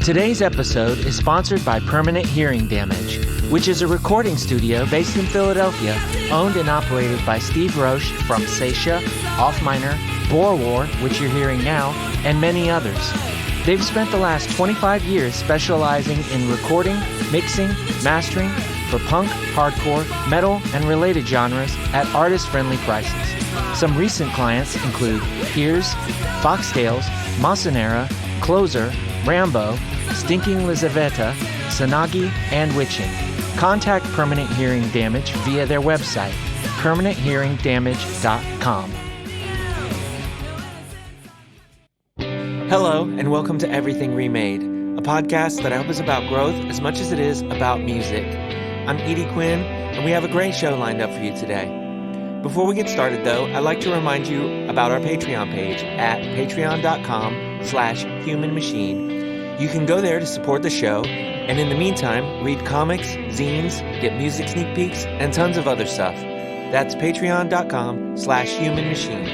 Today's episode is sponsored by Permanent Hearing Damage, which is a recording studio based in Philadelphia, owned and operated by Steve Roche from Saetia, Off Minor, Boer War, which you're hearing now, and many others. They've spent the last 25 years specializing in recording, mixing, mastering for punk, hardcore, metal, and related genres at artist-friendly prices. Some recent clients include Piers, Foxtails, Masanera, Closer, Rambo, Stinking Lizaveta, Sanagi, and Witching. Contact Permanent Hearing Damage via their website, permanenthearingdamage.com. Hello, and welcome to Everything Remade, a podcast that I hope is about growth as much as it is about music. I'm Edie Quinn, and we have a great show lined up for you today. Before we get started, though, I'd like to remind you about our Patreon page at patreon.com/humanmachine. You can go there to support the show, and in the meantime, read comics, zines, get music sneak peeks, and tons of other stuff. That's patreon.com/humanmachine.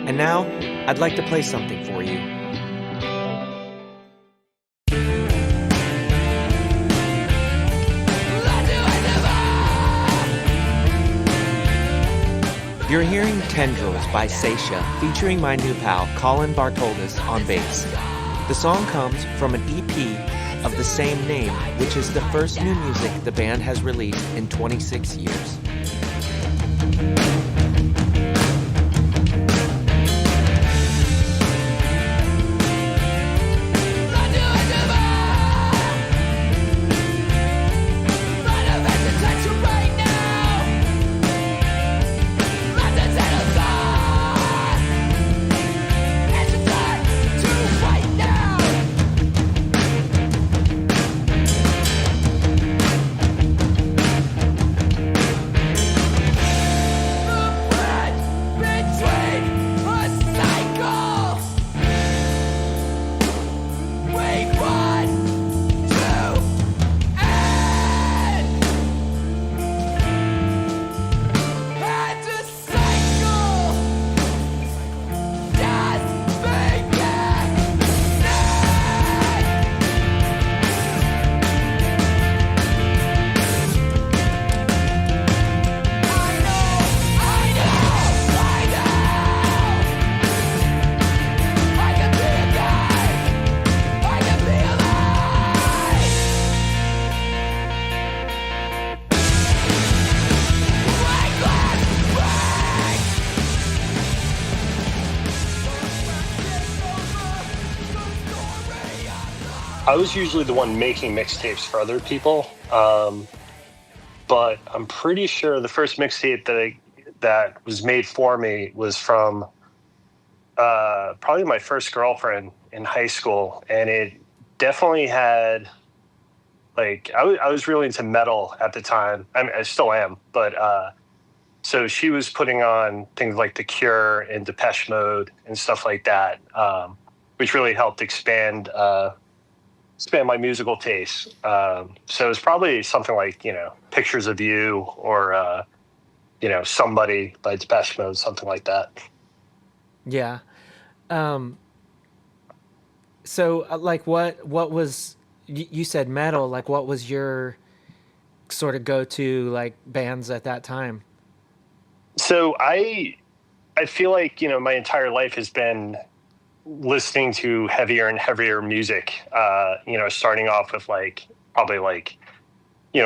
And now, I'd like to play something for you. You're hearing Tendrils by Saetia, featuring my new pal, Colin Bartoldus, on bass. The song comes from an EP of the same name, which is the first new music the band has released in 26 years. I was usually the one making mixtapes for other people, but I'm pretty sure the first mixtape that was made for me was from probably my first girlfriend in high school, and it definitely had I was really into metal at the time. I mean, I still am, but so she was putting on things like The Cure and Depeche Mode and stuff like that, which really helped expand my musical taste. So it was probably something like, Pictures of You or, Somebody by Depeche Mode, something like that. Yeah. So what was, you said metal, what was your sort of go-to, bands at that time? So I feel like, my entire life has been listening to heavier and heavier music, starting off with probably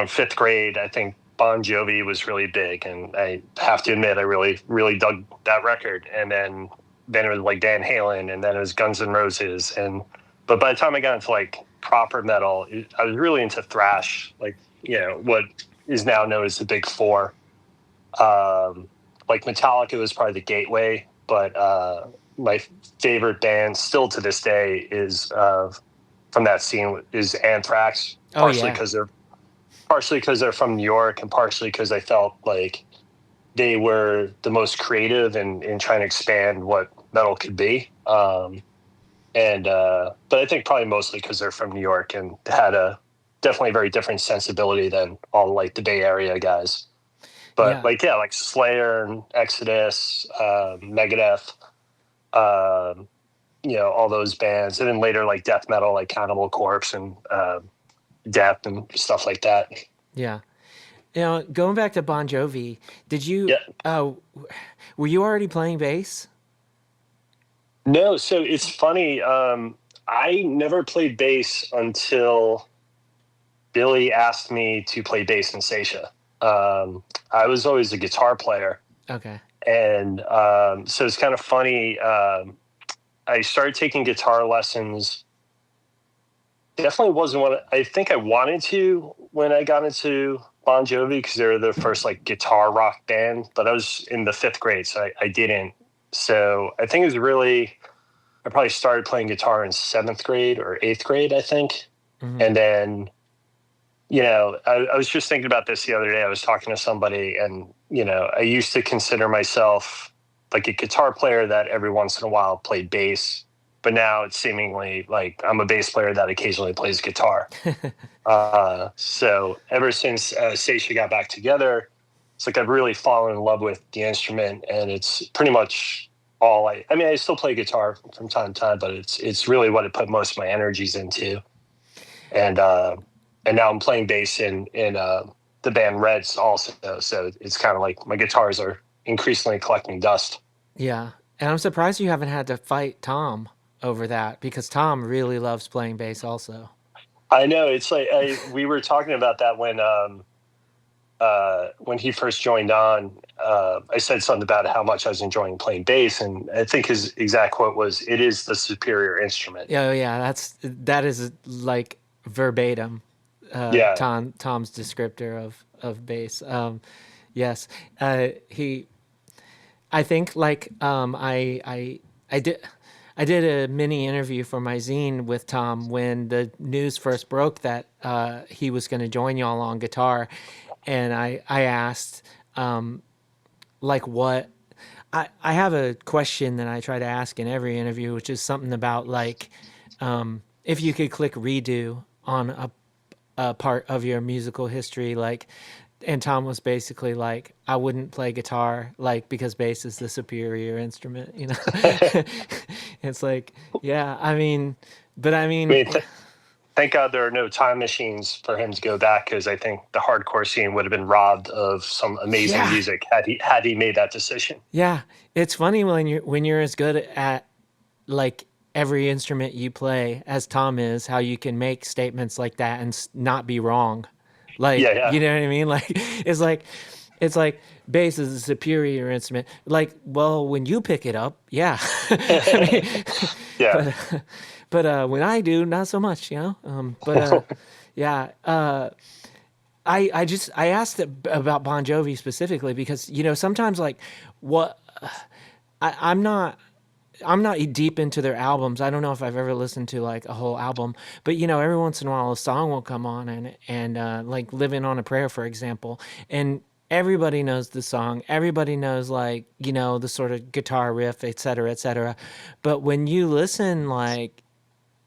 fifth grade. I think Bon Jovi was really big, and I have to admit I really, really dug that record. And then it was Van Halen, and then it was Guns N' Roses. But by the time I got into proper metal, I was really into thrash, what is now known as the Big Four. Metallica was probably the gateway, but my favorite band still to this day is from that scene is Anthrax. Partially because they're from New York, and partially because I felt like they were the most creative in trying to expand what metal could be. But I think probably mostly because they're from New York and had a definitely very different sensibility than all the Bay Area guys. But Slayer and Exodus, Megadeth, all those bands, and then later like death metal, like Cannibal Corpse and Death and stuff like that. Yeah. Going back to Bon Jovi, did you? Yeah. Were you already playing bass? No, so it's funny. I never played bass until Billy asked me to play bass in Saetia. I was always a guitar player. Okay. And so it's kind of funny. I started taking guitar lessons. Definitely wasn't what I think I wanted to when I got into Bon Jovi, because they were the first like guitar rock band, but I was in the 5th grade, so I didn't. So I think it was really, I probably started playing guitar in 7th grade or 8th grade, I think. Mm-hmm. And then, I was just thinking about this the other day. I was talking to somebody, and, I used to consider myself like a guitar player that every once in a while played bass, but now it's seemingly like I'm a bass player that occasionally plays guitar. So ever since Saetia got back together, it's like I've really fallen in love with the instrument, and it's pretty much all I mean, I still play guitar from time to time, but it's really what I put most of my energies into. And now I'm playing bass in the band Reds also. So it's kind of like my guitars are increasingly collecting dust. Yeah. And I'm surprised you haven't had to fight Tom over that, because Tom really loves playing bass also. I know, it's like we were talking about that when he first joined on. I said something about how much I was enjoying playing bass, and I think his exact quote was, "It is the superior instrument." Yeah, that is like verbatim. Yeah. Tom's descriptor of bass. Yes, I think like I did a mini interview for my zine with Tom when the news first broke that he was going to join y'all on guitar, and I asked like what I have a question that I try to ask in every interview, which is something about like if you could click redo on a part of your musical history, like, and Tom was basically like, I wouldn't play guitar, like, because bass is the superior instrument, It's like, yeah, I mean, thank God there are no time machines for him to go back, because I think the hardcore scene would have been robbed of some amazing music had he made that decision. Yeah, it's funny when you're as good at like every instrument you play as Tom is, how you can make statements like that and not be wrong. Like, Yeah. you know what I mean? Like, it's like bass is a superior instrument. Like, well, when you pick it up, yeah. I mean, Yeah. but when I do, not so much, yeah. I asked about Bon Jovi specifically because sometimes like what I'm not deep into their albums. I don't know if I've ever listened to like a whole album, but every once in a while a song will come on and like "Living on a Prayer," for example, and everybody knows the song. Everybody knows like the sort of guitar riff, et cetera, et cetera. But when you listen, like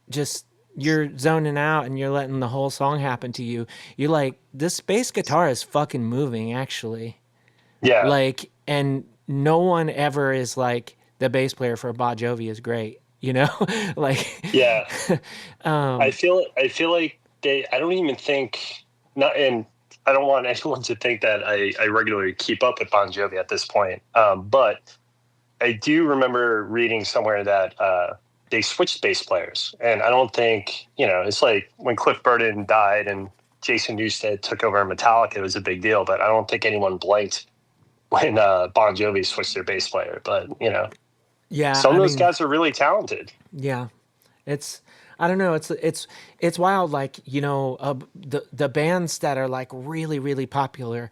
just you're zoning out and you're letting the whole song happen to you. You're like, this bass guitar is fucking moving, actually. Yeah. Like, and no one ever is like, the bass player for Bon Jovi is great, like. Yeah. I feel like I don't even think, not, and I don't want anyone to think that I regularly keep up with Bon Jovi at this point. But I do remember reading somewhere that they switched bass players, and I don't think, it's like when Cliff Burton died and Jason Newsted took over Metallica, it was a big deal, but I don't think anyone blinked when Bon Jovi switched their bass player. But yeah, some of those guys are really talented. Yeah, I don't know. It's wild. Like the bands that are like really really popular,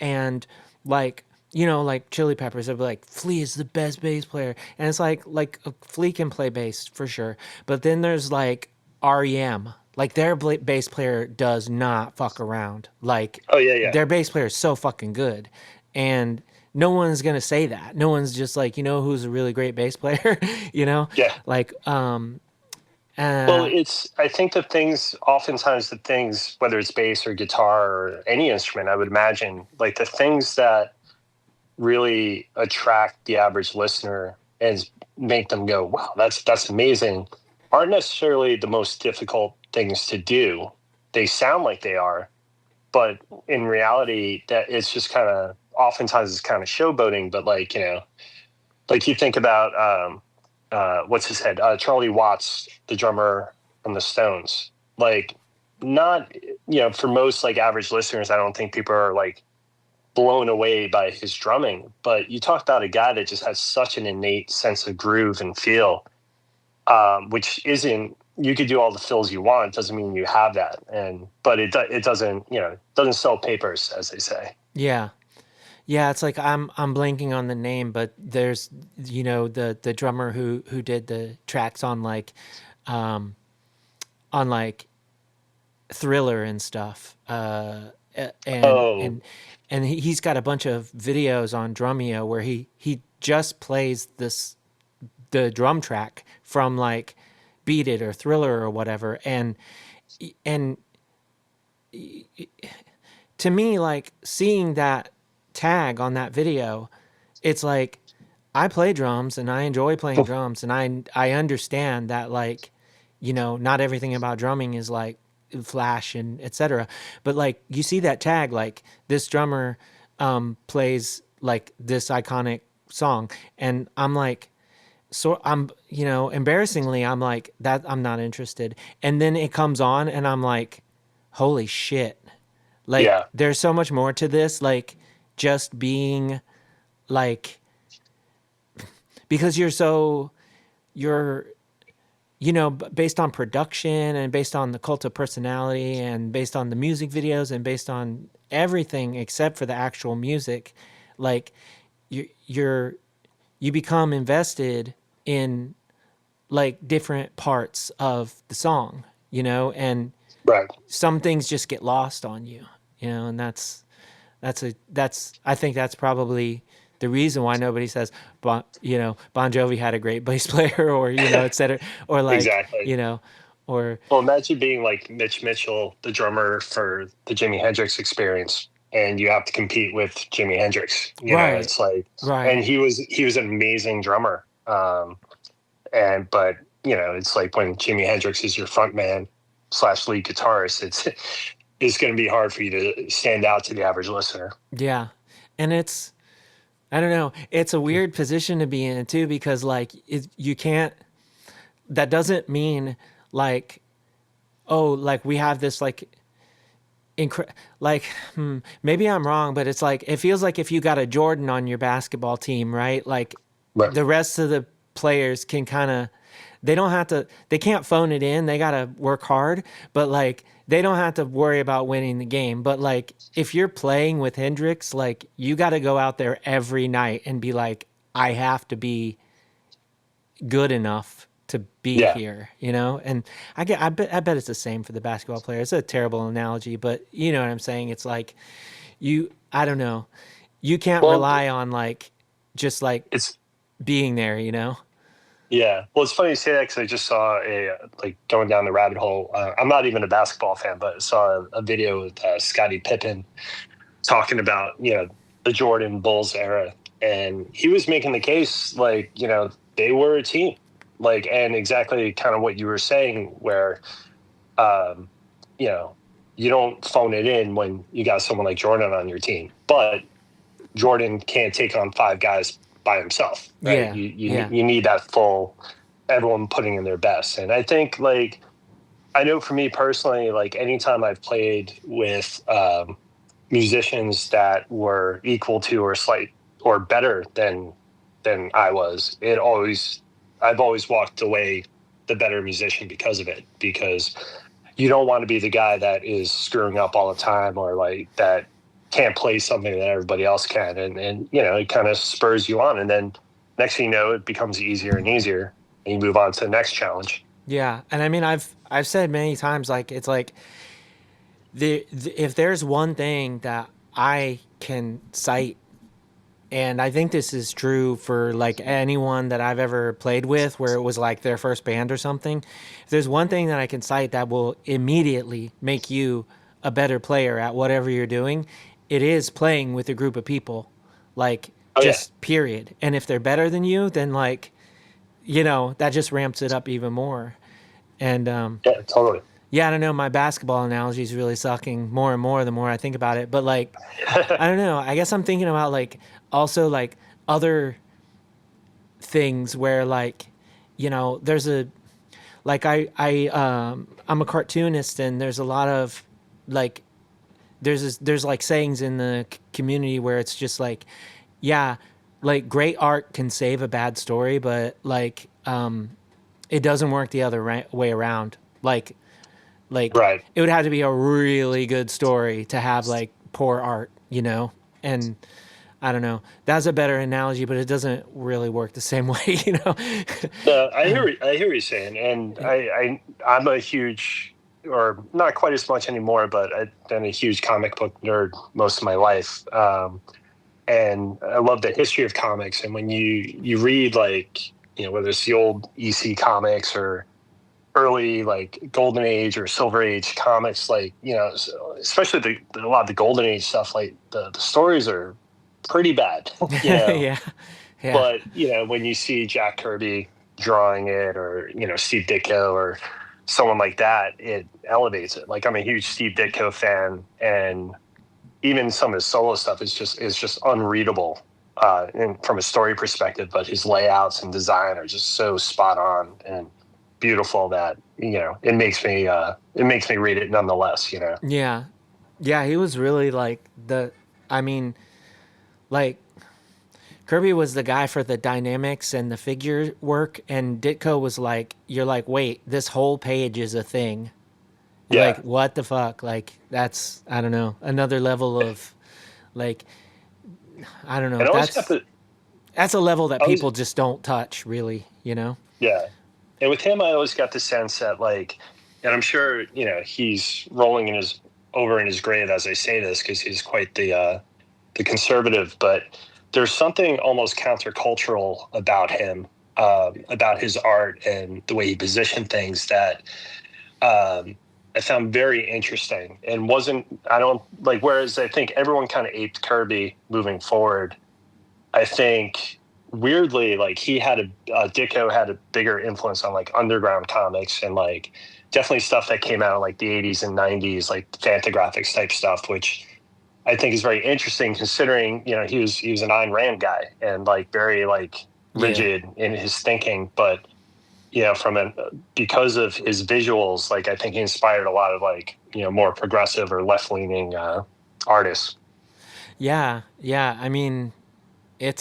and like like Chili Peppers, they'll be like, Flea is the best bass player, and it's like Flea can play bass for sure, but then there's like REM. Like their bass player does not fuck around. Like, oh yeah, their bass player is so fucking good, and no one's gonna say that. No one's just like, who's a really great bass player, Yeah. like Well, I think oftentimes the things, whether it's bass or guitar or any instrument, I would imagine, like the things that really attract the average listener and make them go, wow, that's amazing, aren't necessarily the most difficult things to do. They sound like they are, but in reality, that it's just kind of oftentimes it's kind of showboating. But like, like you think about what's his head, Charlie Watts, the drummer from the Stones. Like, not for most like average listeners, I don't think people are like blown away by his drumming. But you talk about a guy that just has such an innate sense of groove and feel, which isn't. You could do all the fills you want. It doesn't mean you have that, but it doesn't doesn't sell papers, as they say. Yeah. Yeah, it's like I'm blanking on the name, but there's the drummer who did the tracks um on like Thriller and stuff. And Oh, he's got a bunch of videos on Drumeo where he just plays the drum track from like Beat It or Thriller or whatever, and to me, like, seeing that tag on that video, it's like I play drums and I enjoy playing drums, and I understand that, like, not everything about drumming is like flash and etc. But like you see that tag, like this drummer plays like this iconic song, and I'm like, so I'm, embarrassingly, I'm like, that I'm not interested. And then it comes on and I'm like, holy shit. Like, yeah, there's so much more to this. Like, just being like, because you're, based on production and based on the cult of personality and based on the music videos and based on everything except for the actual music, like, you're, you become invested in like different parts of the song, and right. some things just get lost on you, and that's I think that's probably the reason why nobody says Bon Jovi had a great bass player, or et cetera, or like, Exactly. or Well, imagine being like Mitch Mitchell, the drummer for the Jimi Hendrix Experience, and you have to compete with Jimi Hendrix. right, It's like, right, and he was an amazing drummer. But it's like when Jimi Hendrix is your front man slash lead guitarist, it's going to be hard for you to stand out to the average listener. yeah, and it's, I don't know, it's a weird position to be in too, because like you can't. That doesn't mean like, oh, like we have this like like, maybe I'm wrong, but it's like, it feels like if you got a Jordan on your basketball team, right? Like, Right. the rest of the players can kind of, they don't have to, they can't phone it in. They got to work hard, but like, they don't have to worry about winning the game. But like, if you're playing with Hendrix, like, you got to go out there every night and be like, I have to be good enough to be Yeah. here, And I bet it's the same for the basketball player. It's a terrible analogy, but you know what I'm saying? It's like, I don't know. You can't Well, rely on like, just like it's being there, yeah. Well, it's funny you say that because I just saw like going down the rabbit hole. I'm not even a basketball fan, but I saw a video with Scottie Pippen talking about the Jordan Bulls era, and he was making the case like they were a team, like, and exactly kind of what you were saying, where um, you don't phone it in when you got someone like Jordan on your team, but Jordan can't take on five guys by himself, right? Yeah, You yeah, you need that full, everyone putting in their best. And I think, like, I know for me personally, like anytime I've played with musicians that were equal to or slight or better than I was, I've always walked away the better musician because of it, because you don't want to be the guy that is screwing up all the time, or like that can't play something that everybody else can. And it kind of spurs you on. And then next thing you know, it becomes easier and easier, and you move on to the next challenge. yeah. And I mean, I've said many times, like, it's like, if there's one thing that I can cite, and I think this is true for like anyone that I've ever played with, where it was like their first band or something. If there's one thing that I can cite that will immediately make you a better player at whatever you're doing, it is playing with a group of people. Like, Oh yeah. just period. And if they're better than you, then like, that just ramps it up even more. And Yeah, totally. yeah, I don't know. My basketball analogy is really sucking more and more the more I think about it. But like, I don't know. I guess I'm thinking about like also like other things where like, there's a like I'm a cartoonist and there's a lot of like there's like sayings in the community where it's just like, yeah, like great art can save a bad story, but like it doesn't work the other way around. Like Right. it would have to be a really good story to have like poor art. And I don't know. That's a better analogy, but it doesn't really work the same way. No, I hear what you're saying, and I'm a huge, or not quite as much anymore, but I've been a huge comic book nerd most of my life, and I love the history of comics. And when you read like whether it's the old EC comics or early like golden age or silver age comics, like especially a lot of the golden age stuff, like the stories are pretty bad. Yeah. Yeah. But when you see Jack Kirby drawing it, or Steve Ditko or someone like that, it elevates it. Like I'm a huge Steve Ditko fan, and even some of his solo stuff is just unreadable, and from a story perspective. But his layouts and design are just so spot on and beautiful that it makes me read it nonetheless. Yeah. Yeah, he was really like I mean, like Kirby was the guy for the dynamics and the figure work, and Ditko was like, you're like, wait, this whole page is a thing. You're Yeah. like, what the fuck? Like, that's, I don't know, another level of, like, I don't know. And I always got the That's a level that I always people just don't touch, really. Yeah. And with him, I always got the sense that, like, and I'm sure, he's rolling over in his grave as I say this, because he's quite the conservative, but there's something almost countercultural about him, about his art and the way he positioned things that I found very interesting, and I don't like, whereas I think everyone kind of aped Kirby moving forward, I think weirdly, like Ditko had a bigger influence on like underground comics and like definitely stuff that came out in like the 80s and 90s, like Fantagraphics type stuff, which I think is very interesting considering, he was an Ayn Rand guy and like very like rigid in his thinking, but because of his visuals, like I think he inspired a lot of like, more progressive or left leaning artists. Yeah. Yeah. I mean, I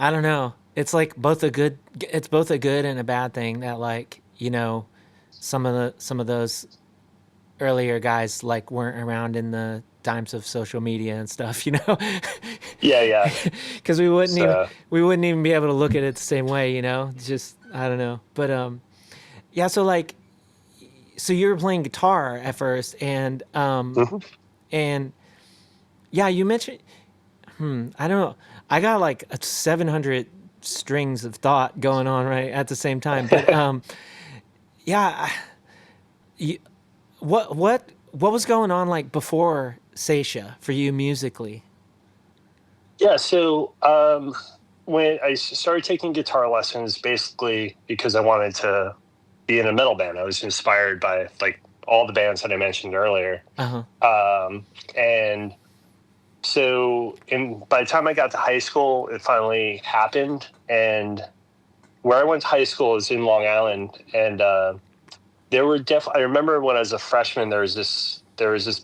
don't know. It's like it's both a good and a bad thing that like, some of those earlier guys like weren't around in the times of social media and stuff. Yeah. Because we wouldn't even be able to look at it the same way. Just I don't know. But yeah. So you were playing guitar at first, and Mhm. and yeah, you mentioned. I don't know. I got like 700 strings of thought going on right at the same time. But yeah, you, what was going on like before Saetia for you musically? Yeah. So when I started taking guitar lessons, basically because I wanted to be in a metal band, I was inspired by like all the bands that I mentioned earlier. And so by the time I got to high school, it finally happened. And where I went to high school is in Long Island. And there were I remember when I was a freshman, there was this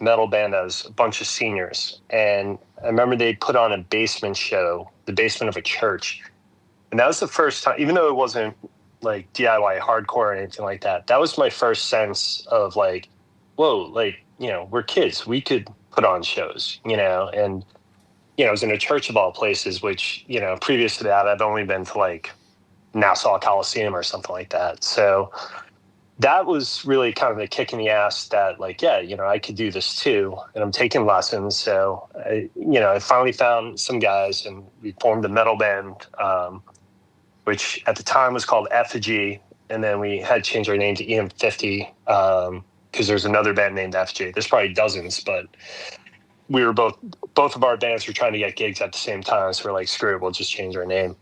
metal band that was a bunch of seniors. And I remember they put on a basement show, the basement of a church. And that was the first time, even though it wasn't like DIY hardcore or anything like that, that was my first sense of like, whoa, like, we're kids, we could put on shows, and, it was in a church of all places, which, previous to that, I'd only been to like Nassau Coliseum or something like that. So that was really kind of the kick in the ass that like, yeah, I could do this too. And I'm taking lessons. So I finally found some guys and we formed a metal band, which at the time was called Effigy. And then we had changed our name to EM50 because there's another band named Effigy. There's probably dozens, but we were both of our bands were trying to get gigs at the same time, so we're like, screw it, we'll just change our name.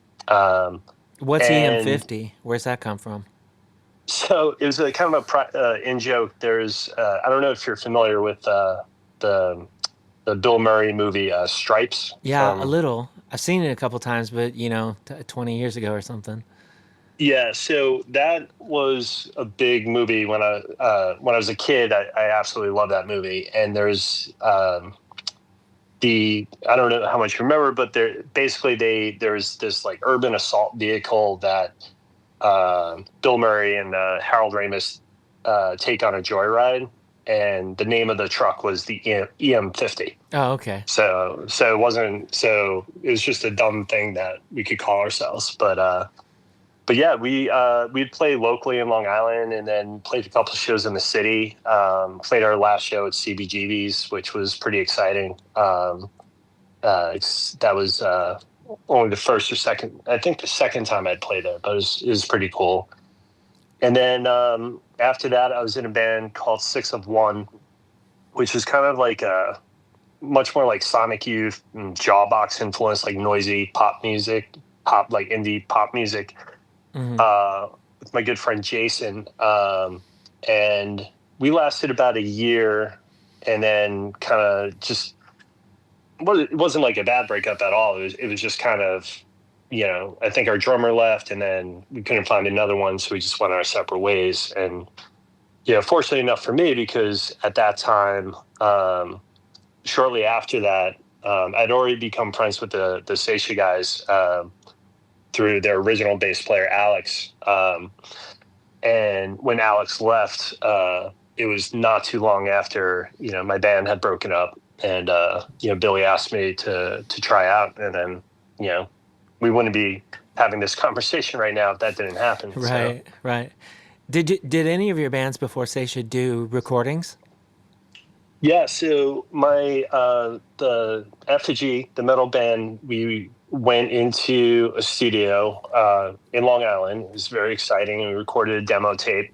What's And EM50? Where's that come from? so it was a kind of a in joke. There's I don't know if you're familiar with the Bill Murray movie Stripes. Yeah, a little. I've seen it a couple times, but 20 years ago or something. Yeah, so that was a big movie when I was a kid. I absolutely loved that movie. And there's I don't know how much you remember, but there's this like urban assault vehicle that Bill Murray and Harold Ramis take on a joyride, and the name of the truck was the EM50. Oh, okay. So it wasn't, so it was just a dumb thing that we could call ourselves, but yeah, we'd play locally in Long Island, and then played a couple of shows in the city. Played our last show at CBGB's, which was pretty exciting. That was only the first or second, I think the second time I'd played there, but it was pretty cool. And then after that, I was in a band called Six of One, which is kind of like a much more like Sonic Youth and Jawbox influence, like noisy pop music, like indie pop music. With my good friend Jason, and we lasted about a year, and then kind of just, well, it wasn't like a bad breakup at all. It was just kind of, I think our drummer left, and then we couldn't find another one, so we just went our separate ways. And fortunately enough for me, because at that time, shortly after that, I'd already become friends with the Saetia guys. Through their original bass player, Alex. And when Alex left, it was not too long after, my band had broken up, and, Billy asked me to try out, and then, we wouldn't be having this conversation right now if that didn't happen. Right, so. Right. Did any of your bands before Saetia do recordings? Yeah, so my, the Effigy, the metal band, we went into a studio in Long Island. It was very exciting, and we recorded a demo tape,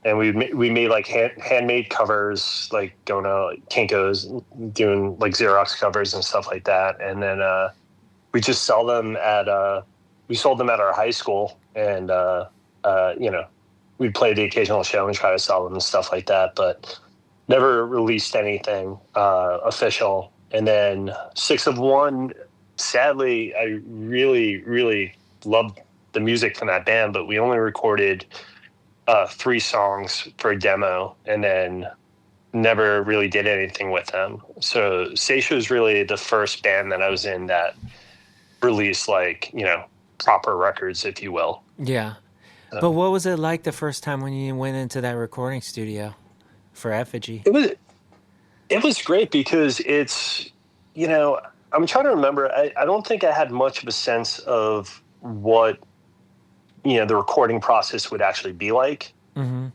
and we made like handmade covers, like going to like Kinko's, doing like Xerox covers and stuff like that. And then we just sold them at our high school, and we'd play the occasional show and try to sell them and stuff like that, but never released anything official. And then Six of One, sadly, I really, really loved the music from that band, but we only recorded 3 songs for a demo, and then never really did anything with them. So Saetia was really the first band that I was in that released like, proper records, if you will. Yeah. But what was it like the first time when you went into that recording studio for Effigy? It was great, because it's, I'm trying to remember. I don't think I had much of a sense of what, the recording process would actually be like. Mm-hmm.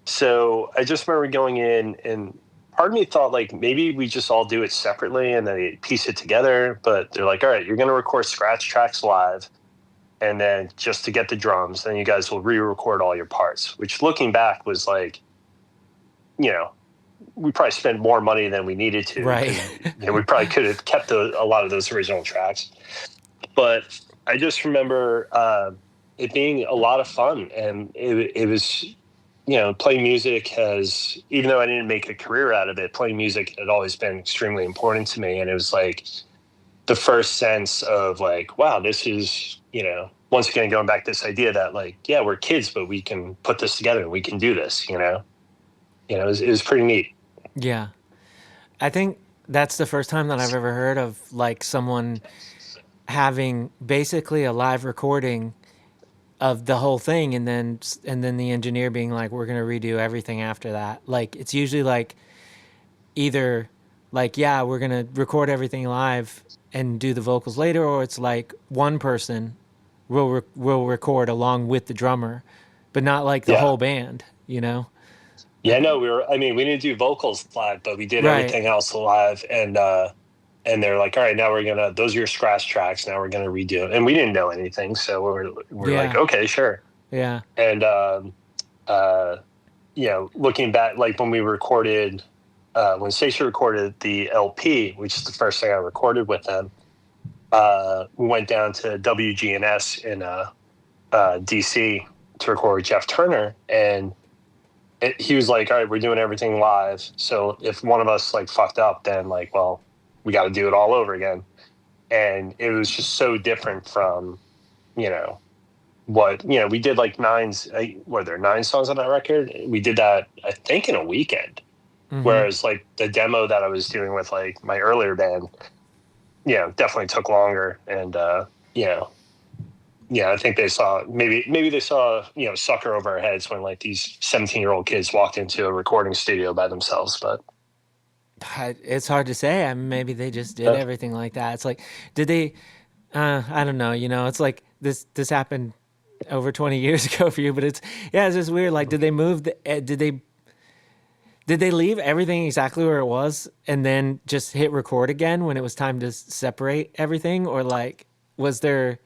So I just remember going in, and part of me thought like maybe we just all do it separately and then they piece it together. But they're like, all right, you're going to record scratch tracks live, and then just to get the drums, then you guys will re-record all your parts, which looking back was like, we probably spent more money than we needed to. Right. We probably could have kept a lot of those original tracks. But I just remember it being a lot of fun. And it was, playing music has, even though I didn't make a career out of it, playing music had always been extremely important to me. And it was like the first sense of like, wow, this is, once again, going back to this idea that like, yeah, we're kids, but we can put this together and we can do this, it was pretty neat. Yeah. I think that's the first time that I've ever heard of like someone having basically a live recording of the whole thing, and then the engineer being like, we're going to redo everything after that. Like, it's usually like either like, yeah, we're going to record everything live and do the vocals later, or it's like one person will record along with the drummer, but not like the whole band, Yeah, no, we didn't do vocals live, but we did everything else live. And they're like, all right, now those are your scratch tracks. Now we're going to redo it. And we didn't know anything. So we're like, okay, sure. Yeah. And, looking back, like when we recorded when Saetia recorded the LP, which is the first thing I recorded with them, we went down to WGNS in DC to record Jeff Turner, and he was like, all right, we're doing everything live. So if one of us like fucked up, then like, well, we got to do it all over again. And it was just so different from, we did like were there 9 songs on that record? We did that, I think, in a weekend. Mm-hmm. Whereas like the demo that I was doing with like my earlier band, definitely took longer. And, I think they saw maybe they saw sucker over our heads when like these 17-year-old kids walked into a recording studio by themselves. But it's hard to say. I mean, maybe they just did everything like that. It's like, did they? I don't know. It's like this happened over 20 years ago for you, but it's just weird. Like, did they move? Did they leave everything exactly where it was and then just hit record again when it was time to separate everything, or like was there?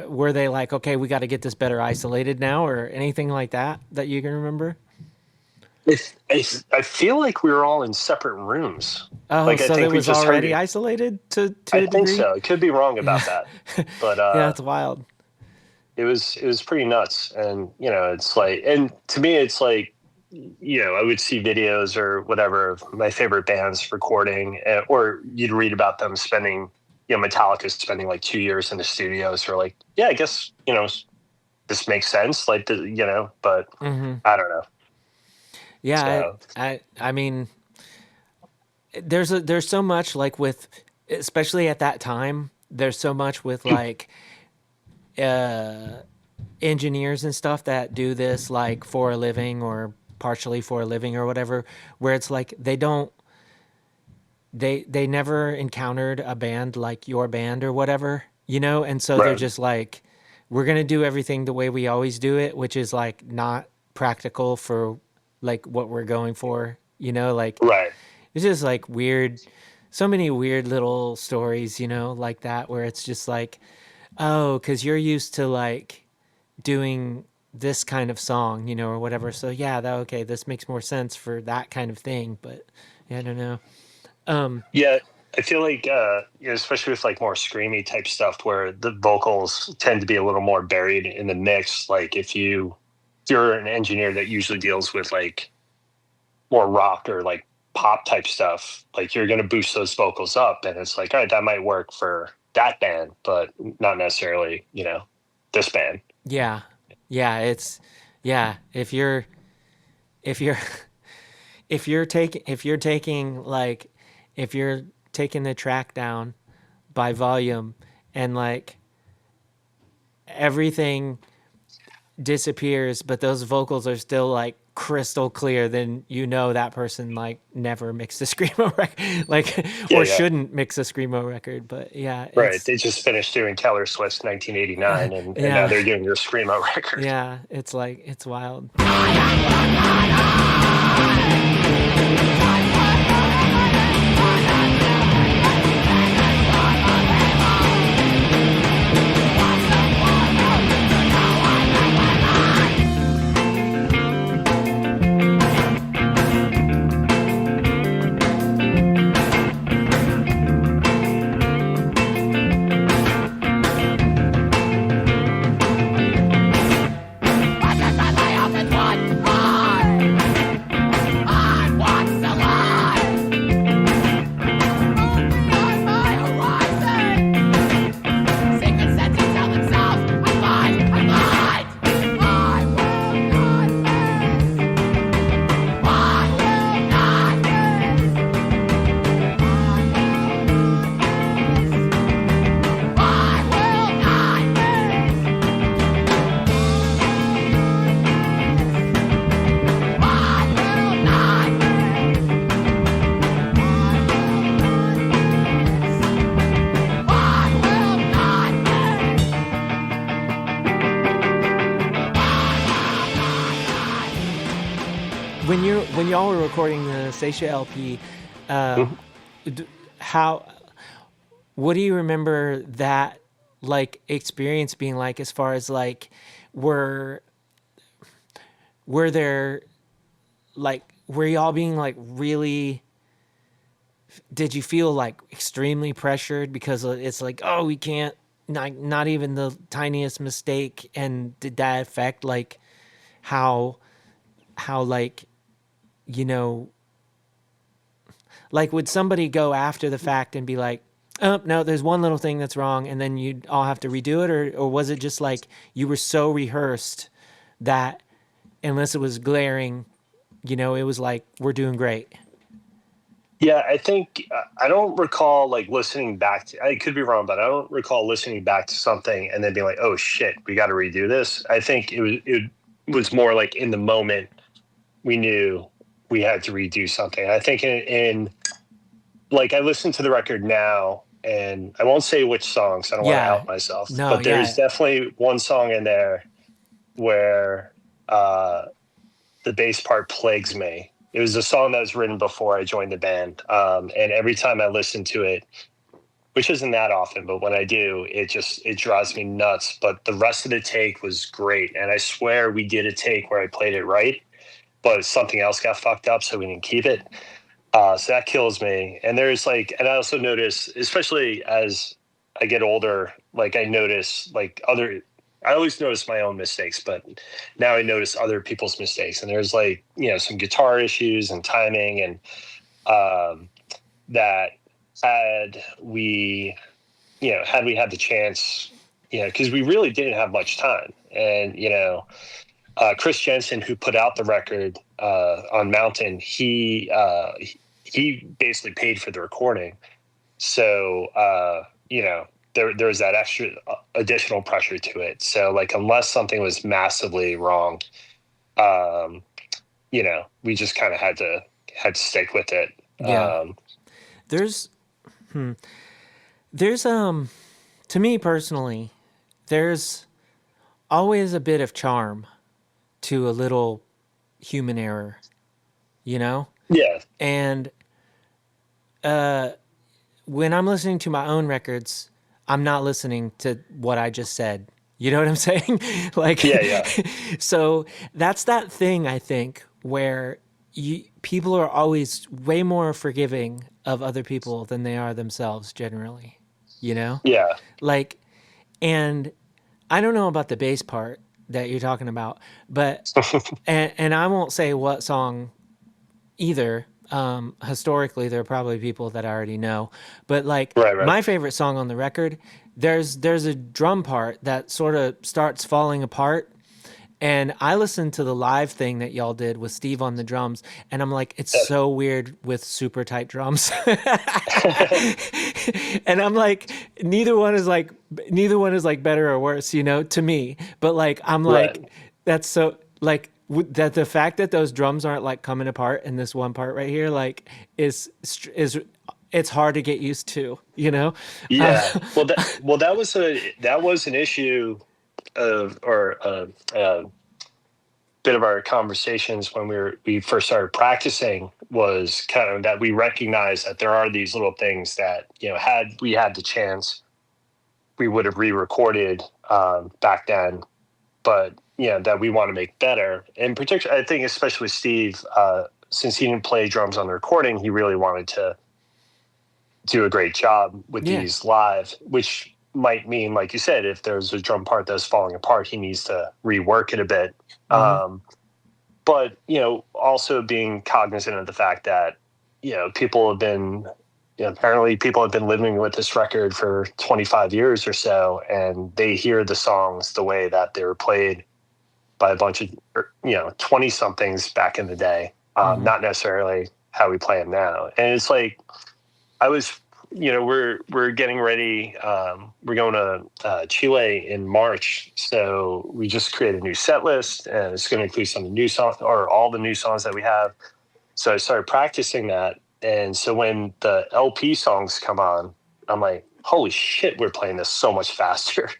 Were they like, okay, we got to get this better isolated now, or anything like that you can remember? I feel like we were all in separate rooms. Oh, like, so it was already isolated to a degree? I think so. I could be wrong about that. But yeah, it's wild. It was pretty nuts. And, it's like, and to me, it's like, I would see videos or whatever of my favorite bands recording, or you'd read about them spending, Metallica spending like 2 years in the studio. So like, yeah, I guess, this makes sense. Like, but mm-hmm. I don't know. Yeah. So. I mean, there's so much like with, especially at that time, there's so much with like, engineers and stuff that do this like for a living or partially for a living or whatever, where it's like, they never encountered a band like your band or whatever, and so right. They're just like, we're going to do everything the way we always do it, which is like not practical for like what we're going for, like, right. It's just like weird, so many weird little stories, like that, where it's just like, oh, cause you're used to like doing this kind of song, or whatever. So yeah, okay, this makes more sense for that kind of thing, but yeah, I don't know. Yeah, I feel like, especially with like more screamy type stuff where the vocals tend to be a little more buried in the mix. Like if you're an engineer that usually deals with like more rock or like pop type stuff, like you're going to boost those vocals up, and it's like, all right, that might work for that band, but not necessarily, this band. Yeah. Yeah. If you're taking the track down by volume and like everything disappears, but those vocals are still like crystal clear, then that person like never mixed a screamo record, like shouldn't mix a screamo record. But yeah, right. They just finished doing Taylor Swift's 1989, and now they're doing your screamo record. Yeah, it's like, it's wild. When y'all were recording the Saetia LP, what do you remember that like experience being like, as far as like, were there like were y'all being like really, did you feel like extremely pressured because it's like, oh, we can't, not even the tiniest mistake? And did that affect like how like, you know, like would somebody go after the fact and be like, oh no, there's one little thing that's wrong, and then you'd all have to redo it? Or was it just like you were so rehearsed that unless it was glaring, you know, it was like, we're doing great? Yeah, I think I don't recall like listening back to. I could be wrong, but I don't recall listening back to something and then being like, "Oh shit, we got to redo this." I think it was more like in the moment we knew we had to redo something. I think in like I listen to the record now, and I won't say which songs. I don't want to Yeah. out myself, No, but there's yeah. definitely one song in there where uh, the bass part plagues me. It was a song that was written before I joined the band, and every time I listen to it, which isn't that often, but when I do, it drives me nuts. But the rest of the take was great, and I swear we did a take where I played it right, but something else got fucked up, so we didn't keep it. So that kills me. And there's like, and I also notice, especially as I get older, like I notice like I always notice my own mistakes, but now I notice other people's mistakes. And there's like, some guitar issues and timing, and that had we, had we had the chance, because we really didn't have much time. And, Chris Jensen, who put out the record on Mountain, he basically paid for the recording. So, there was that extra additional pressure to it. So like, unless something was massively wrong, um, we just kind of had to stick with it. Yeah. There's, there's, to me personally, there's always a bit of charm to a little human error, you know? Yeah. And when I'm listening to my own records, I'm not listening to what I just said. You know what I'm saying? Like, Yeah. Yeah. so that's that thing, I think, where people are always way more forgiving of other people than they are themselves generally, you know? Yeah. Like, and I don't know about the bass part that you're talking about, but, and I won't say what song either. Historically, there are probably people that I already know, but like Right. Right. my favorite song on the record, there's a drum part that sort of starts falling apart, and I listened to the live thing that y'all did with Steve on the drums, and I'm like, it's so weird with super tight drums. And I'm like, neither one is like better or worse, to me. But like, I'm like, Right. that's so like that the fact that those drums aren't like coming apart in this one part right here, like is it's hard to get used to, Yeah. That was an issue of, or bit of our conversations when we first started practicing, was kind of that we recognize that there are these little things that, had we had the chance, we would have re-recorded back then, but that we want to make better. In particular, I think especially Steve, since he didn't play drums on the recording, he really wanted to do a great job with Yeah. these live, which might mean, like you said, if there's a drum part that's falling apart, he needs to rework it a bit. But, also being cognizant of the fact that, people have been, apparently people have been living with this record for 25 years or so, and they hear the songs the way that they were played by a bunch of, 20 somethings back in the day. Not necessarily how we play them now. And it's like, I was, we're getting ready. We're going to Chile in March, so we just created a new set list, and it's going to include some new songs, or all the new songs that we have. So I started practicing that, and so when the LP songs come on, I'm like, holy shit, we're playing this so much faster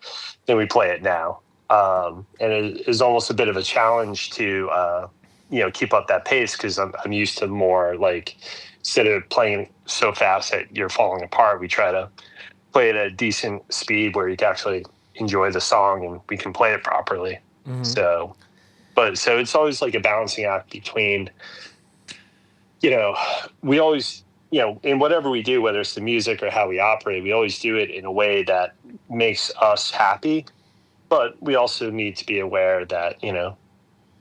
than we play it now. And it is almost a bit of a challenge to keep up that pace, because I'm used to more like, instead of playing so fast that you're falling apart, we try to play at a decent speed where you can actually enjoy the song and we can play it properly. So it's always like a balancing act between you know, we always, in whatever we do, whether it's the music or how we operate, we always do it in a way that makes us happy. But we also need to be aware that,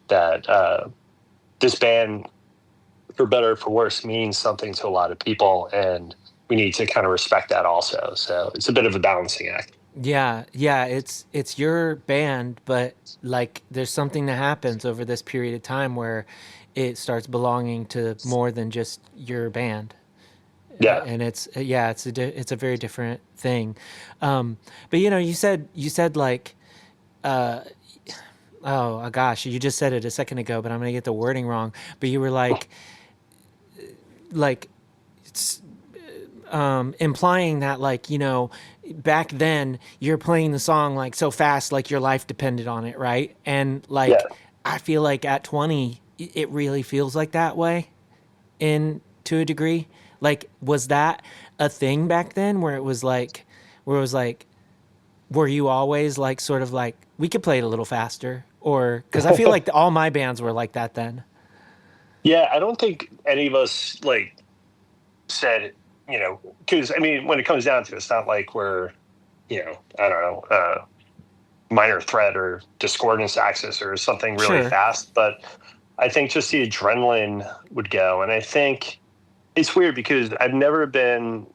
that this band, for better or for worse, means something to a lot of people. And we need to kind of respect that also. So it's a bit of a balancing act. Yeah, yeah, it's your band, but like there's something that happens over this period of time where it starts belonging to more than just your band. Yeah. And it's yeah, it's a very different thing. But you said like oh gosh, you just said it a second ago, but I'm gonna get the wording wrong. But you were like implying that like back then you're playing the song like so fast like your life depended on it, right? And Yeah. like I feel like at 20 it really feels like that way in to a degree. Like was that a thing back then where it was like were you always like sort of like we could play it a little faster, or because I feel like all my bands were like that then. Yeah. I don't think any of us like said, because I mean, when it comes down to it, it's not like we're, I don't know, minor threat or discordance axis or something really Sure. fast. But I think just the adrenaline would go. And I think it's weird because I've never been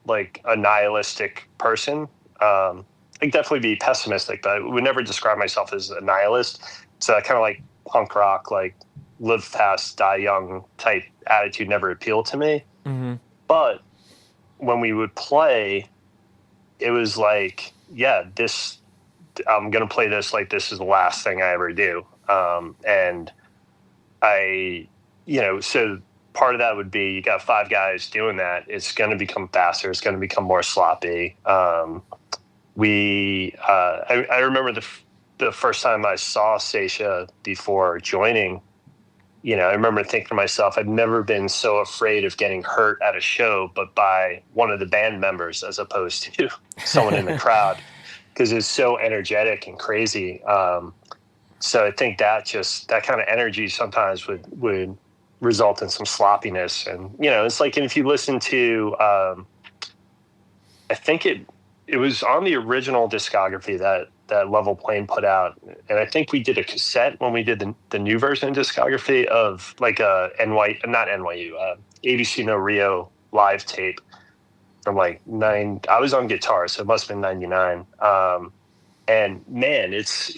like a nihilistic person. I definitely be pessimistic, but I would never describe myself as a nihilist. So kind of like punk rock, like live fast, die young type attitude never appealed to me. Mm-hmm. But when we would play, it was like, yeah, I'm going to play this like this is the last thing I ever do. And I, so part of that would be you got five guys doing that. It's going to become faster. It's going to become more sloppy. I remember the first time I saw Saetia before joining. I remember thinking to myself, I've never been so afraid of getting hurt at a show, but by one of the band members as opposed to someone in the crowd, because it's so energetic and crazy. So I think that kind of energy sometimes would result in some sloppiness. And, it's like, and if you listen to, I think it was on the original discography that Level Plane put out, and I think we did a cassette when we did the new version of discography of like a ABC No Rio live tape from like I was on guitar, so it must have been 99. And man, it's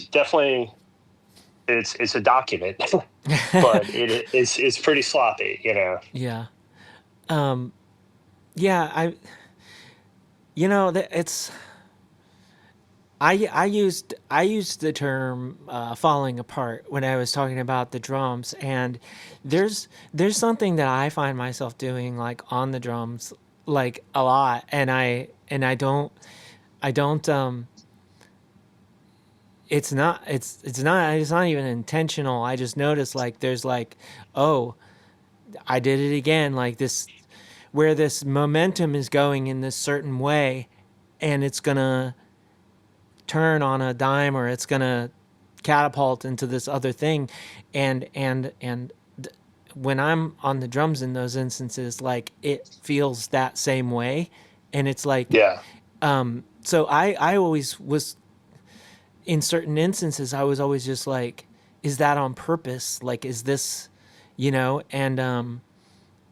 definitely it's a document, but it's pretty sloppy, Yeah. Um, yeah, it's I used the term falling apart when I was talking about the drums, and there's something that I find myself doing like on the drums like a lot, and I don't it's not even intentional. I just notice like there's like, oh, I did it again, like this, where this momentum is going in this certain way, and it's gonna turn on a dime, or it's gonna catapult into this other thing. And when I'm on the drums in those instances, like it feels that same way. And it's like, Yeah. so I always was, in certain instances I was always just like, is that on purpose? Like, is this, and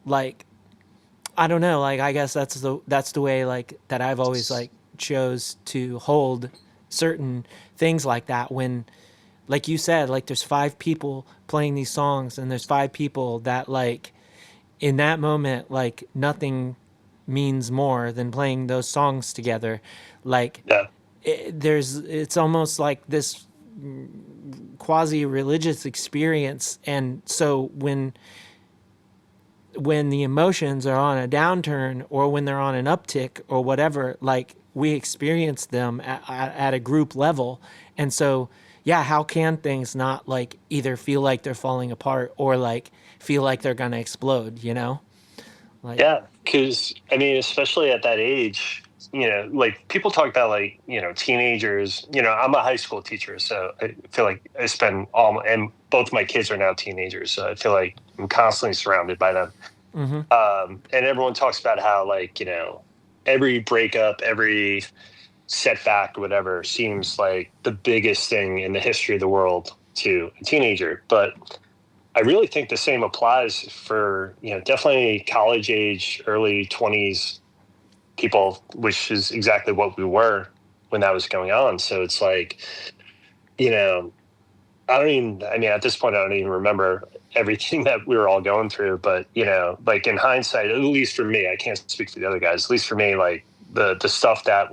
like, I don't know, like I guess that's the way like that I've always like chose to hold certain things like that. When, like you said, like there's five people playing these songs, and there's five people that like in that moment like nothing means more than playing those songs together. Like Yeah. it's almost like this quasi religious experience. And so when the emotions are on a downturn, or when they're on an uptick or whatever, like we experience them at a group level. And so, yeah, how can things not like either feel like they're falling apart, or like feel like they're going to explode, Like, Yeah. Because I mean, especially at that age, like people talk about like, teenagers, I'm a high school teacher, so I feel like I spend and both my kids are now teenagers. So I feel like I'm constantly surrounded by them. Mm-hmm. And everyone talks about how like, every breakup, every setback, whatever, seems like the biggest thing in the history of the world to a teenager. But I really think the same applies for, definitely college age, early 20s people, which is exactly what we were when that was going on. So it's like, at this point, I don't even remember everything that we were all going through. But, like in hindsight, at least for me, I can't speak for the other guys, at least for me, like the stuff that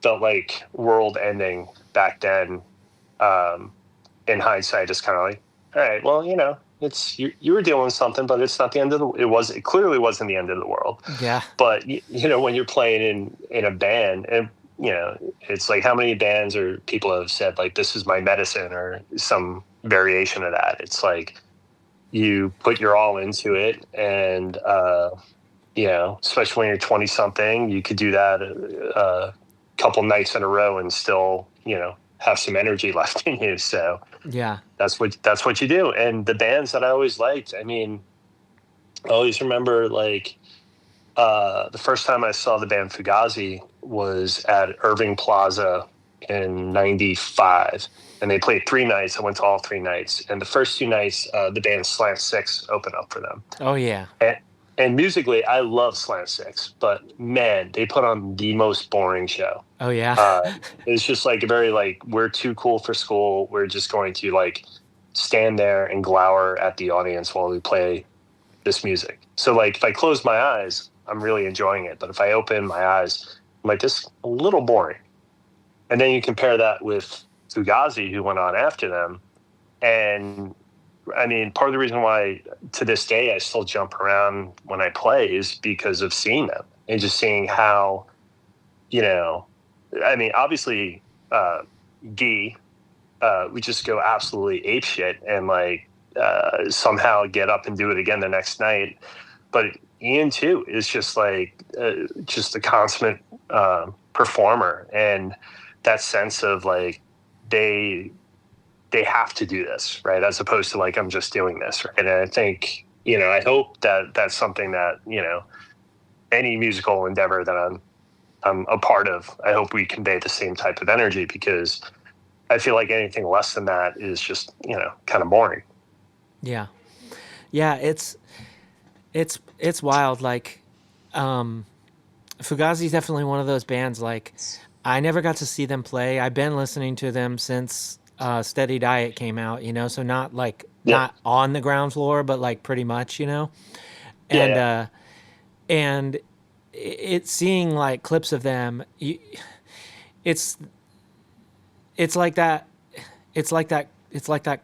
felt like world ending back then, in hindsight, is kind of like, all right, well, it's you were dealing with something, but it's not the end of it clearly wasn't the end of the world. Yeah. But when you're playing in a band, and it's like, how many bands or people have said like, this is my medicine, or some variation of that. It's like you put your all into it, and especially when you're 20 something, you could do that a couple nights in a row and still have some energy left in you. So Yeah. that's what you do. And the bands that I always liked, I mean, I always remember like the first time I saw the band Fugazi was at Irving Plaza in '95, and they played 3 nights. I went to all 3 nights, and the first 2 nights, the band Slant Six opened up for them. Oh yeah. And musically, I love Slant Six, but man, they put on the most boring show. Oh yeah. It's just like a very like, we're too cool for school. We're just going to like stand there and glower at the audience while we play this music. So like, if I close my eyes, I'm really enjoying it. But if I open my eyes, I'm like, this is a little boring. And then you compare that with Fugazi, who went on after them. And I mean, part of the reason why to this day I still jump around when I play is because of seeing them and just seeing how, obviously, Guy, we just go absolutely apeshit and like somehow get up and do it again the next night. But Ian too is just like just a consummate performer, and that sense of like they have to do this, right? As opposed to like, I'm just doing this, right? And I think, I hope that that's something that, any musical endeavor that I'm a part of, I hope we convey the same type of energy, because I feel like anything less than that is just, kind of boring. Yeah. Yeah. It's wild. Like, Fugazi's definitely one of those bands. Like, I never got to see them play. I've been listening to them since Steady Diet came out, so not like not on the ground floor, but like pretty much, and and it's seeing like clips of them. It's like that. It's like that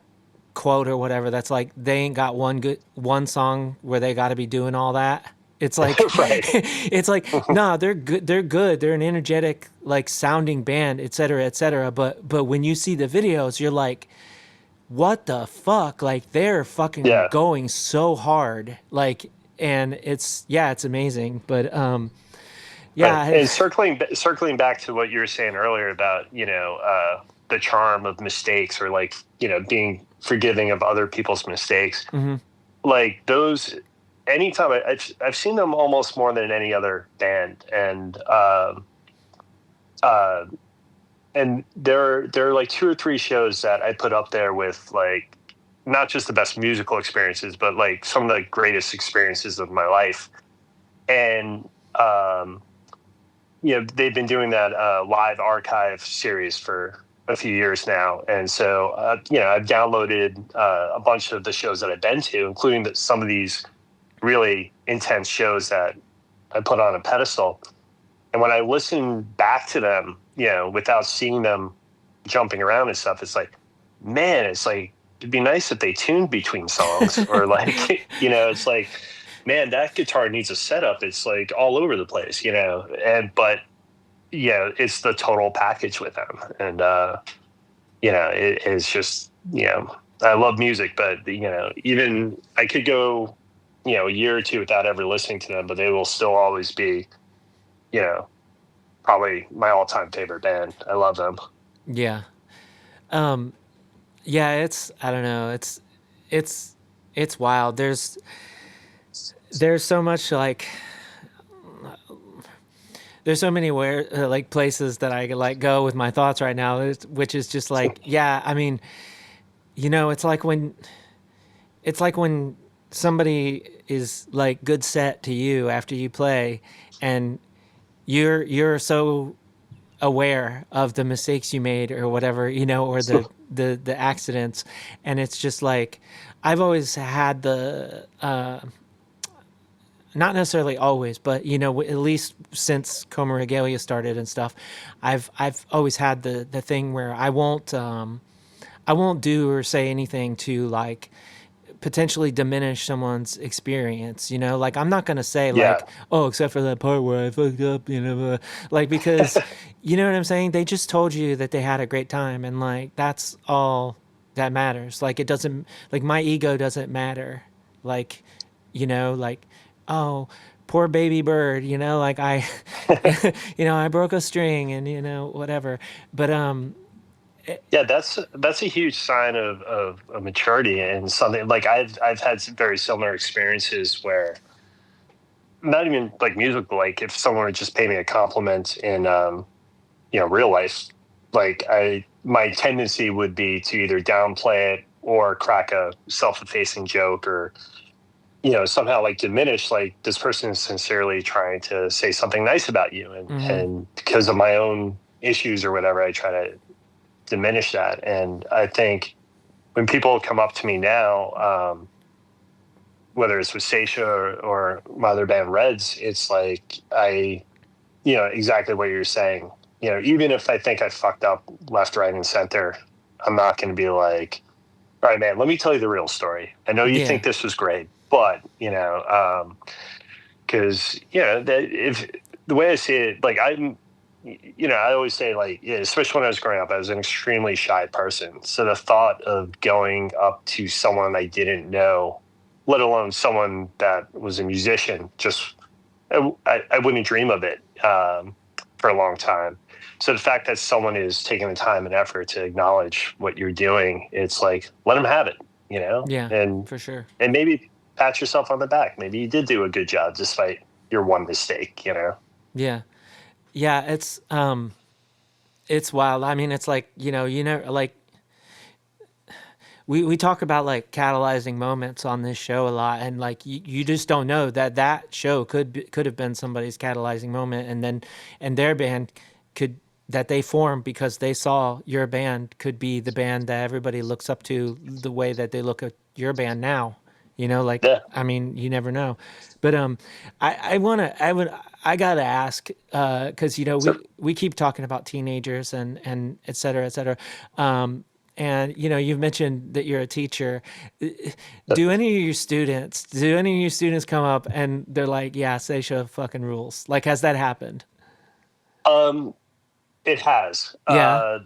quote or whatever. That's like, they ain't got one song where they got to be doing all that. It's like, Right. It's like, nah, they're good. They're good. They're an energetic, like sounding band, et cetera, et cetera. But when you see the videos, you're like, what the fuck? Like, they're fucking going so hard. Like, and it's amazing. But, yeah. Right. And circling back to what you were saying earlier about, the charm of mistakes, or like, being forgiving of other people's mistakes, Mm-hmm. like those, anytime I've seen them almost more than any other band, and there are like 2 or 3 shows that I put up there with like not just the best musical experiences, but like some of the greatest experiences of my life. And they've been doing that live archive series for a few years now, and so I've downloaded a bunch of the shows that I've been to, including some of these really intense shows that I put on a pedestal. And when I listen back to them, without seeing them jumping around and stuff, it's like, man, it's like, it'd be nice if they tuned between songs, or like, it's like, man, that guitar needs a setup. It's like all over the place, but it's the total package with them. And, it is just, I love music, but even I could go, a year or 2 without ever listening to them, but they will still always be, probably my all-time favorite band. I love them. Yeah. Um, yeah, it's, I don't know. It's, it's wild. There's so much like, there's so many where like places that I could like go with my thoughts right now, which is just like, yeah, I mean, it's like when somebody is like good set to you after you play, and you're so aware of the mistakes you made or whatever, or the accidents, and it's just like I've always had the not necessarily always, but at least since Coma Regalia started and stuff, I've always had the thing where I won't do or say anything to like potentially diminish someone's experience, like I'm not going to say Yeah. like, oh, except for that part where I fucked up, like, because you know what I'm saying, they just told you that they had a great time, and like that's all that matters. Like it doesn't, like my ego doesn't matter, like, like, oh, poor baby bird, like I I broke a string and whatever. But Yeah, that's a huge sign of maturity, and something like I've had some very similar experiences where not even like musical, like if someone would just pay me a compliment in real life, like my tendency would be to either downplay it or crack a self-effacing joke, or somehow like diminish, like this person is sincerely trying to say something nice about you, mm-hmm. and because of my own issues or whatever, I try to diminish that. And I think when people come up to me now, whether it's with Saetia or my other band Reds, it's like exactly what you're saying. Even if I think I fucked up left, right, and center, I'm not going to be like, all right, man, let me tell you the real story. I know you Yeah. think this was great, but because if the way I see it, like I always say, like, yeah, especially when I was growing up, I was an extremely shy person. So the thought of going up to someone I didn't know, let alone someone that was a musician, just I wouldn't dream of it for a long time. So the fact that someone is taking the time and effort to acknowledge what you're doing, it's like, let them have it, Yeah, and for sure. maybe pat yourself on the back. Maybe you did do a good job despite your one mistake. Yeah. Yeah, it's wild. I mean, it's like, like we talk about like catalyzing moments on this show a lot, and like you just don't know that show could have been somebody's catalyzing moment, and then and their band could that they formed because they saw your band could be the band that everybody looks up to the way that they look at your band now. Like, Yeah. I mean, you never know. But I gotta ask, because So we keep talking about teenagers and et cetera, et cetera. And you've mentioned that you're a teacher. Do any of your students come up and they're like, yeah, Seisha fucking rules? Like, has that happened? um, it has. Yeah.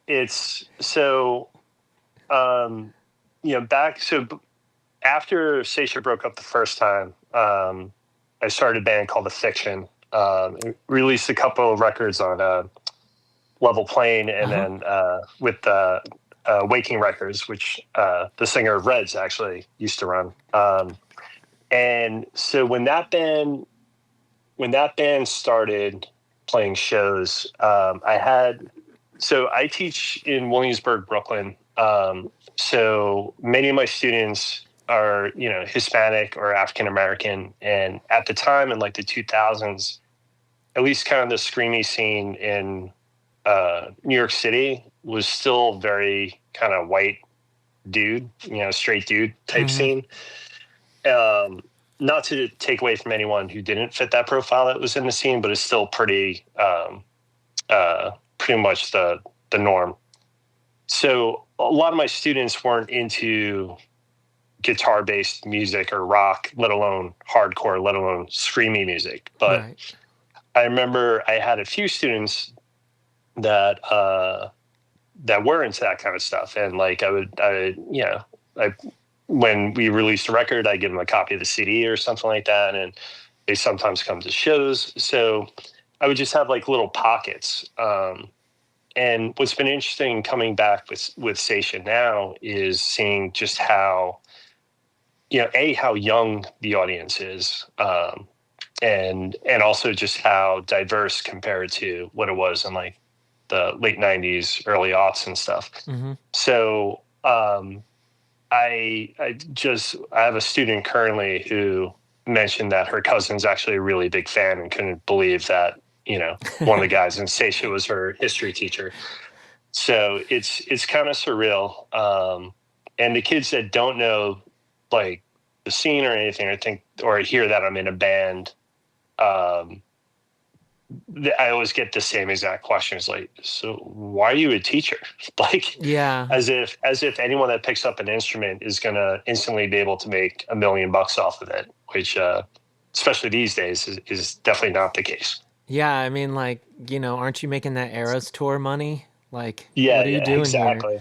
It's so back after Saetia broke up the first time, I started a band called The Fiction. Released a couple of records on Level Plane, and Uh-huh. then with Waking Records, which the singer of Reds actually used to run. And so when that band started playing shows, I teach in Williamsburg, Brooklyn. So many of my students are, Hispanic or African American. And at the time in like the 2000s, at least kind of the screamy scene in New York City was still very kind of white dude, straight dude type Mm-hmm. scene. Not to take away from anyone who didn't fit that profile that was in the scene, but it's still pretty much the norm. So a lot of my students weren't into guitar-based music or rock, let alone hardcore, let alone screamy music. But Right. I remember I had a few students that were into that kind of stuff, and like I when we released a record, I give them a copy of the CD or something like that, and they sometimes come to shows. So I would just have like little pockets. And what's been interesting coming back with Saetia now is seeing just how, how young the audience is, and also just how diverse compared to what it was in like the late 90s, early aughts and stuff. Mm-hmm. So I have a student currently who mentioned that her cousin's actually a really big fan and couldn't believe that, one of the guys in Saetia was her history teacher. So it's kind of surreal. And the kids that don't know like the scene or anything, or hear that I'm in a band, I always get the same exact questions, like, so why are you a teacher? Like, yeah, as if anyone that picks up an instrument is going to instantly be able to make $1 million off of it, which, especially these days, is definitely not the case. yeah. I mean, like, aren't you making that Eras tour money? Like, Yeah, what are you yeah, doing here? exactly.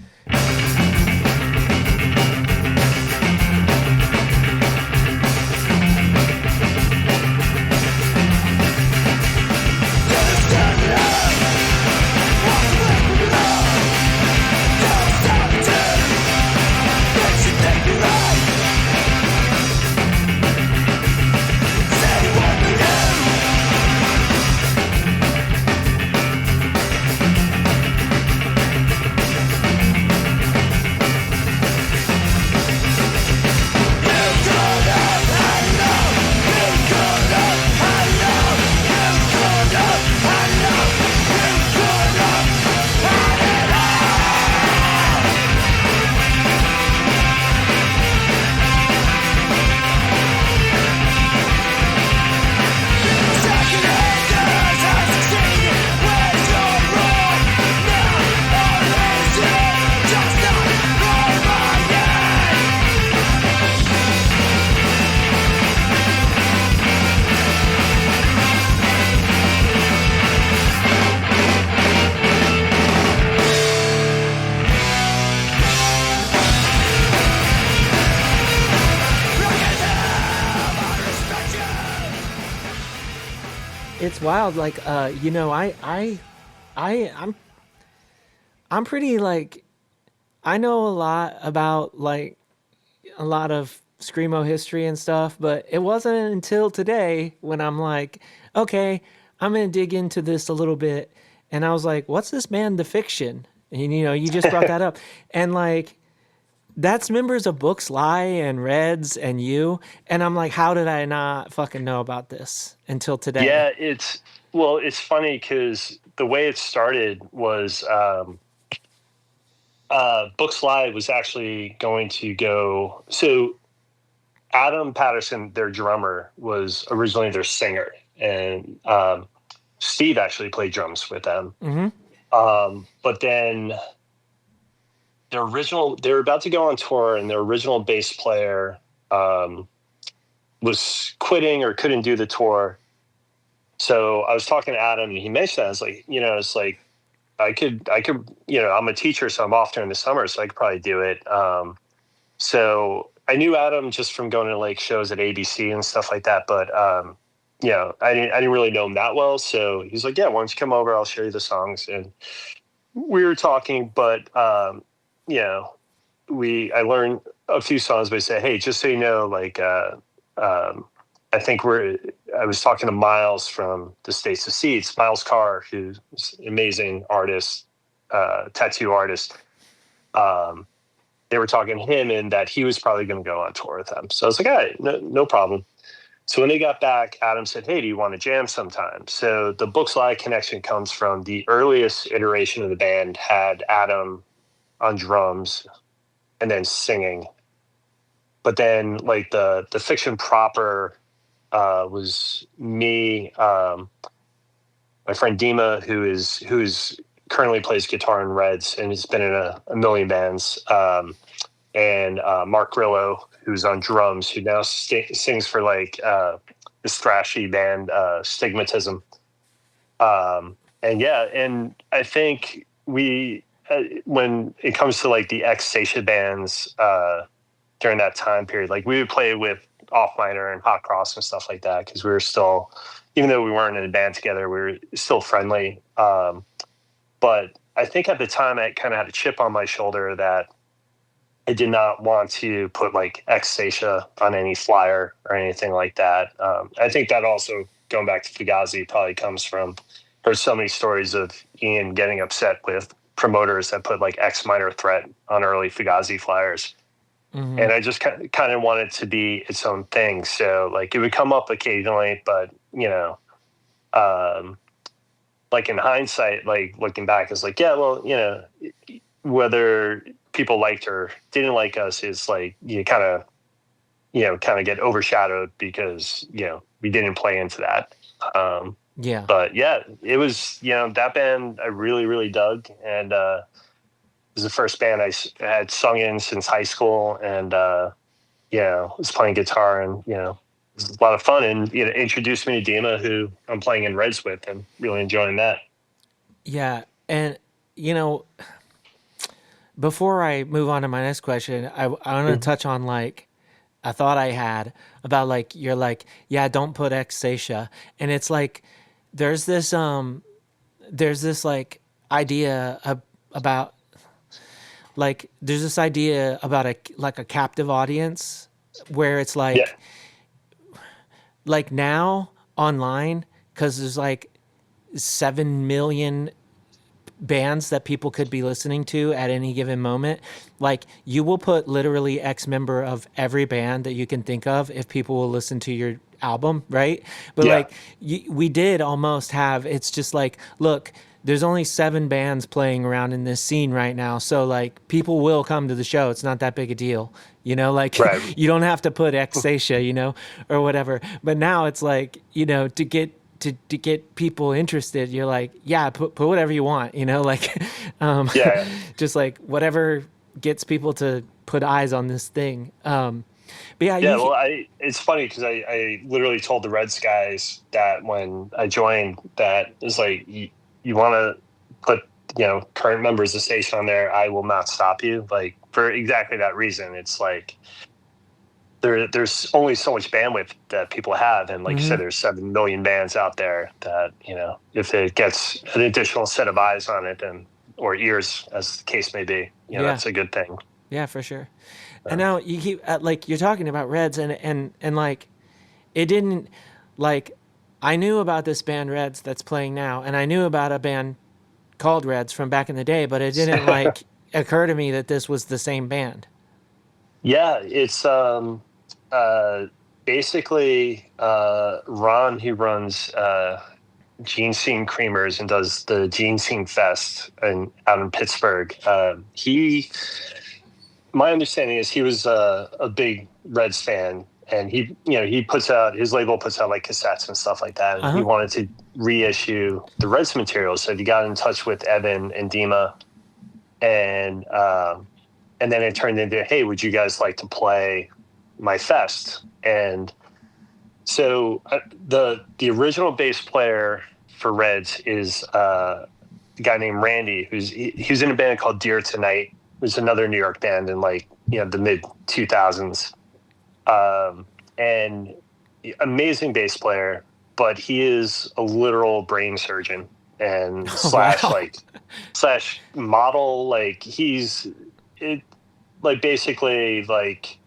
It's wild. Like, I'm pretty like, I know a lot about like a lot of screamo history and stuff, but it wasn't until today when I'm like, okay, I'm gonna dig into this a little bit, and I was like, what's this band, The Fiction? And you just brought that up, and like, that's members of Books Lie and Reds and you, and I'm like, how did I not fucking know about this until today? Yeah, it's funny because the way it started was Books Live was actually going to go. So Adam Patterson, their drummer, was originally their singer, and Steve actually played drums with them. Mm-hmm. But then they were about to go on tour, and their original bass player was quitting or couldn't do the tour. So I was talking to Adam, and he mentioned that. I was like, it's like, I could, I'm a teacher, so I'm off during the summer, so I could probably do it. So I knew Adam just from going to like shows at ABC and stuff like that, but I didn't really know him that well. So he's like, yeah, why don't you come over? I'll show you the songs. And we were talking, but I learned a few songs, but I said, hey, just so you know, like, I was talking to Miles from the States of Seeds, Miles Carr, who's an amazing artist, tattoo artist. They were talking to him and that he was probably going to go on tour with them. So I was like, all right, no problem. So when they got back, Adam said, hey, do you want to jam sometime? So the Books Live connection comes from the earliest iteration of the band had Adam on drums and then singing. But then like the Fiction proper was me, my friend Dima, who's currently plays guitar in Reds and has been in a million bands, and Mark Grillo, who's on drums, who now sings for like this thrashy band, Stigmatism. And I think when it comes to like the ex-Saetia bands during that time period, like we would play with Off Minor and Hot Cross and stuff like that because we were still even though we weren't in a band together, we were still friendly. But I think at the time I kind of had a chip on my shoulder that I did not want to put like Saetia on any flyer or anything like that. I think that also, going back to Fugazi, probably comes from, heard so many stories of Ian getting upset with promoters that put like X Minor Threat on early Fugazi flyers. Mm-hmm. And I just kind of wanted it to be its own thing. So like it would come up occasionally, but like in hindsight, like looking back, it's like, yeah, well, whether people liked or didn't like us is like you kind of get overshadowed because we didn't play into that. Yeah. But yeah, it was that band I really really dug, and it was the first band I had sung in since high school, and was playing guitar, and it was a lot of fun, and introduced me to Dima, who I'm playing in Reds with, and really enjoying that. Yeah, and before I move on to my next question, I want to touch on like a thought I had about like you're like, yeah, don't put Saetia, and it's like there's this like idea about like there's this idea about a captive audience where it's Yeah. like now online, because there's like 7 million bands that people could be listening to at any given moment. Like you will put literally X member of every band that you can think of if people will listen to your album, right? But Yeah. like we did almost have, it's just like, look, there's only 7 bands playing around in this scene right now, so like people will come to the show. It's not that big a deal, like Right. you don't have to put Saetia, or whatever. But now it's like, to get people interested, you're like, yeah, put whatever you want, like, Yeah. just like whatever gets people to put eyes on this thing. But yeah, Yeah, well, it's funny because I literally told the Reds guys that when I joined, that it's like, you want to put current members of Station on there, I will not stop you, like for exactly that reason. It's like there's only so much bandwidth that people have, and like you said, there's 7 million bands out there that if it gets an additional set of eyes on it, and or ears, as the case may be, that's a good thing. Yeah, for sure. And now you keep like you're talking about Reds, and like it didn't, like I knew about this band Reds that's playing now, and I knew about a band called Reds from back in the day, but it didn't like occur to me that this was the same band. Yeah, it's basically Ron, who runs Gene Scene Creamers and does the Gene Scene Fest out in Pittsburgh. My understanding is he was a big Reds fan, and he puts out, his label puts out like cassettes and stuff like that, and he wanted to reissue the Reds material, so he got in touch with Evan and Dima, and then it turned into, hey, would you guys like to play my fest? And so the original bass player for Reds is a guy named Randy, he was in a band called Dear Tonight. It was another New York band in like the mid 2000s, and amazing bass player, but he is a literal brain surgeon and slash model. Like basically like,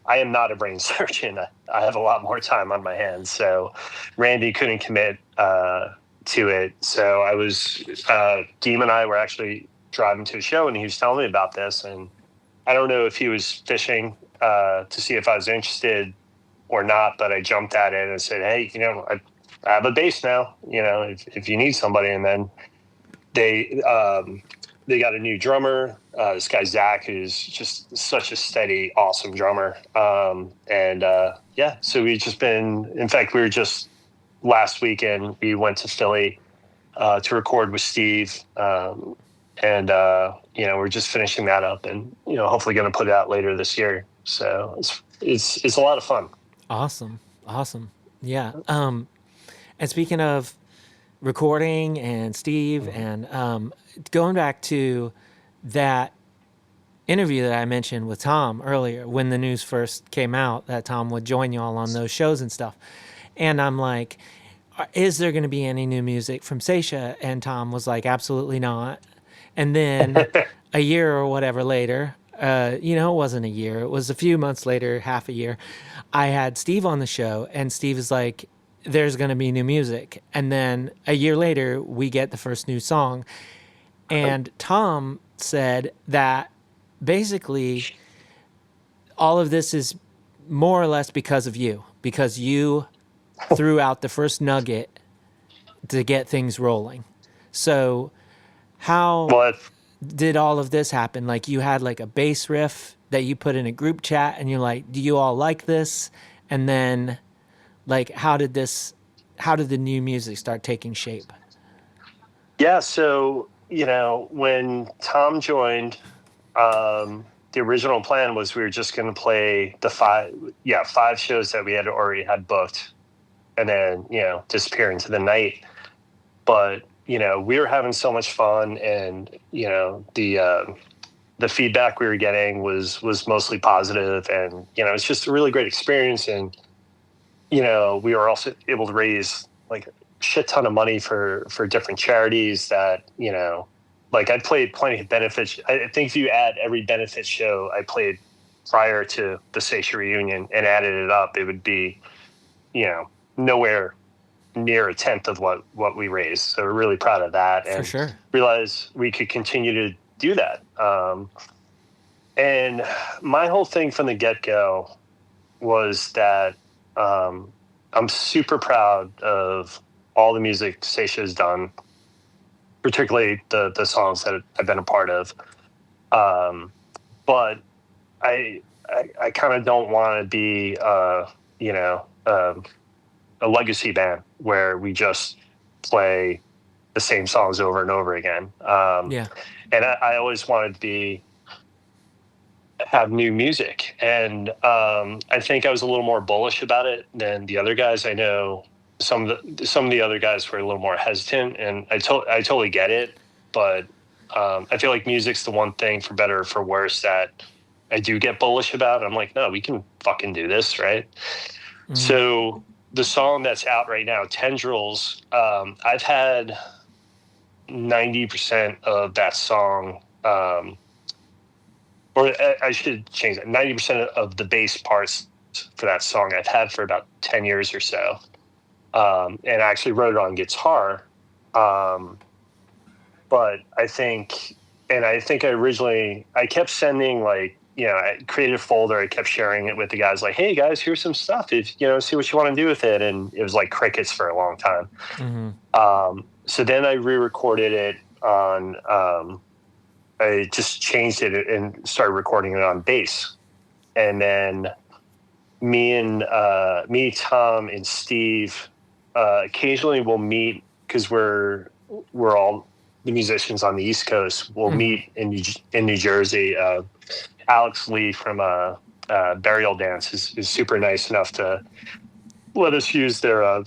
I am not a brain surgeon. I have a lot more time on my hands. So Randy couldn't commit to it. So I was, Deem and I were actually driving to a show, and he was telling me about this. And I don't know if he was fishing to see if I was interested or not, but I jumped at it and said, hey, I have a bass now, if you need somebody. And then they got a new drummer, this guy Zach, who's just such a steady, awesome drummer. So we've just been, in fact, we were just last weekend, we went to Philly to record with Steve. We're just finishing that up, and, hopefully going to put it out later this year. So it's a lot of fun. Awesome. Yeah. And speaking of recording and Steve, and going back to that interview that I mentioned with Tom earlier, when the news first came out that Tom would join you all on those shows and stuff. And I'm like, is there going to be any new music from Saetia? And Tom was like, absolutely not. And then a year or whatever later, it wasn't a year, it was a few months later, half a year, I had Steve on the show, and Steve is like, there's going to be new music. And then a year later, we get the first new song. And Tom said that basically all of this is more or less because of you, because you threw out the first nugget to get things rolling. So how Well, did all of this happen? Like, you had like a bass riff that you put in a group chat, and you're like, do you all like this? And then like, how did the new music start taking shape? yeah. So, when Tom joined, the original plan was we were just going to play the five shows that we had already had booked, and then, disappear into the night. But, we were having so much fun, and, the feedback we were getting was mostly positive, and, it's just a really great experience. And, we were also able to raise like a shit ton of money for different charities that, like I played plenty of benefits. I think if you add every benefit show I played prior to the Saetia reunion and added it up, it would be, nowhere near a tenth of what we raised. So we're really proud of that, and For sure. realized we could continue to do that. And my whole thing from the get-go was that I'm super proud of all the music Saetia has done, particularly the songs that I've been a part of. But I kind of don't want to be, a legacy band where we just play the same songs over and over again. Yeah. And I always wanted to have new music. And I think I was a little more bullish about it than the other guys. I know some of the other guys were a little more hesitant, and I totally get it. But I feel like music's the one thing, for better or for worse, that I do get bullish about. I'm like, no, we can fucking do this, right? Mm-hmm. So the song that's out right now, Tendrils, I've had 90% of that song, or I should change that. 90% of the bass parts for that song I've had for about 10 years or so. And I actually wrote it on guitar. But I think I kept sending, like, I created a folder. I kept sharing it with the guys, like, hey guys, here's some stuff. If, see what you want to do with it. And it was like crickets for a long time. Mm-hmm. So then I re-recorded it on, I just changed it and started recording it on bass. And then me, Tom, and Steve occasionally will meet, because we're all the musicians on the East Coast. We'll meet in New Jersey. Alex Lee from Burial Dance is super nice enough to let us use their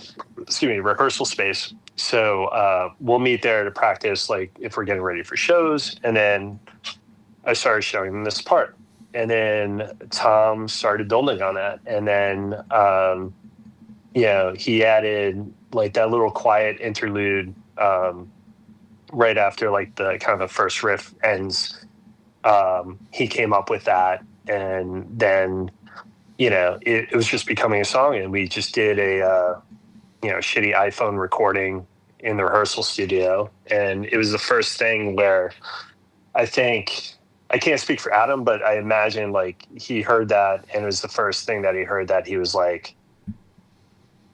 rehearsal space. So we'll meet there to practice, like, if we're getting ready for shows. And then I started showing them this part, and then Tom started building on that. And then he added like that little quiet interlude right after, like, the kind of the first riff ends. He came up with that, and then it was just becoming a song, and we just did a shitty iPhone recording in the rehearsal studio. And it was the first thing where I think, I can't speak for Adam, but I imagine, like, he heard that, and it was the first thing that he heard that he was like,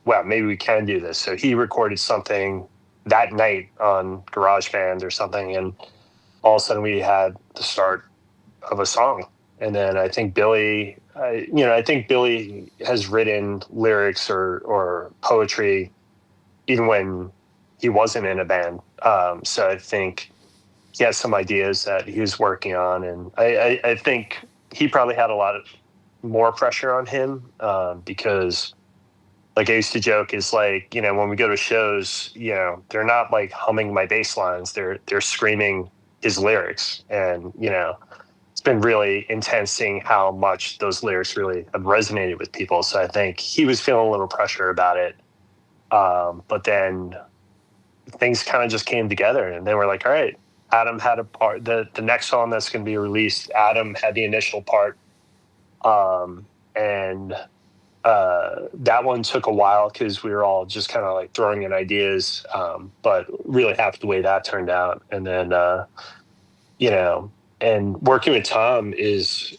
wow, maybe we can do this. So he recorded something that night on GarageBand or something, and all of a sudden we had the start of a song. And then I think Billy has written lyrics or poetry even when he wasn't in a band. So I think he has some ideas that he was working on, and I think he probably had a lot of more pressure on him, because, like, I used to joke, is like, when we go to shows, they're not like humming my bass lines, they're screaming his lyrics. And it's been really intense seeing how much those lyrics really have resonated with people. So I think he was feeling a little pressure about it. But then things kind of just came together, and they were like, all right, Adam had a part, the next song that's going to be released, Adam had the initial part. And that one took a while because we were all just kind of like throwing in ideas, but really happy the way that turned out. And then, you know, and working with Tom is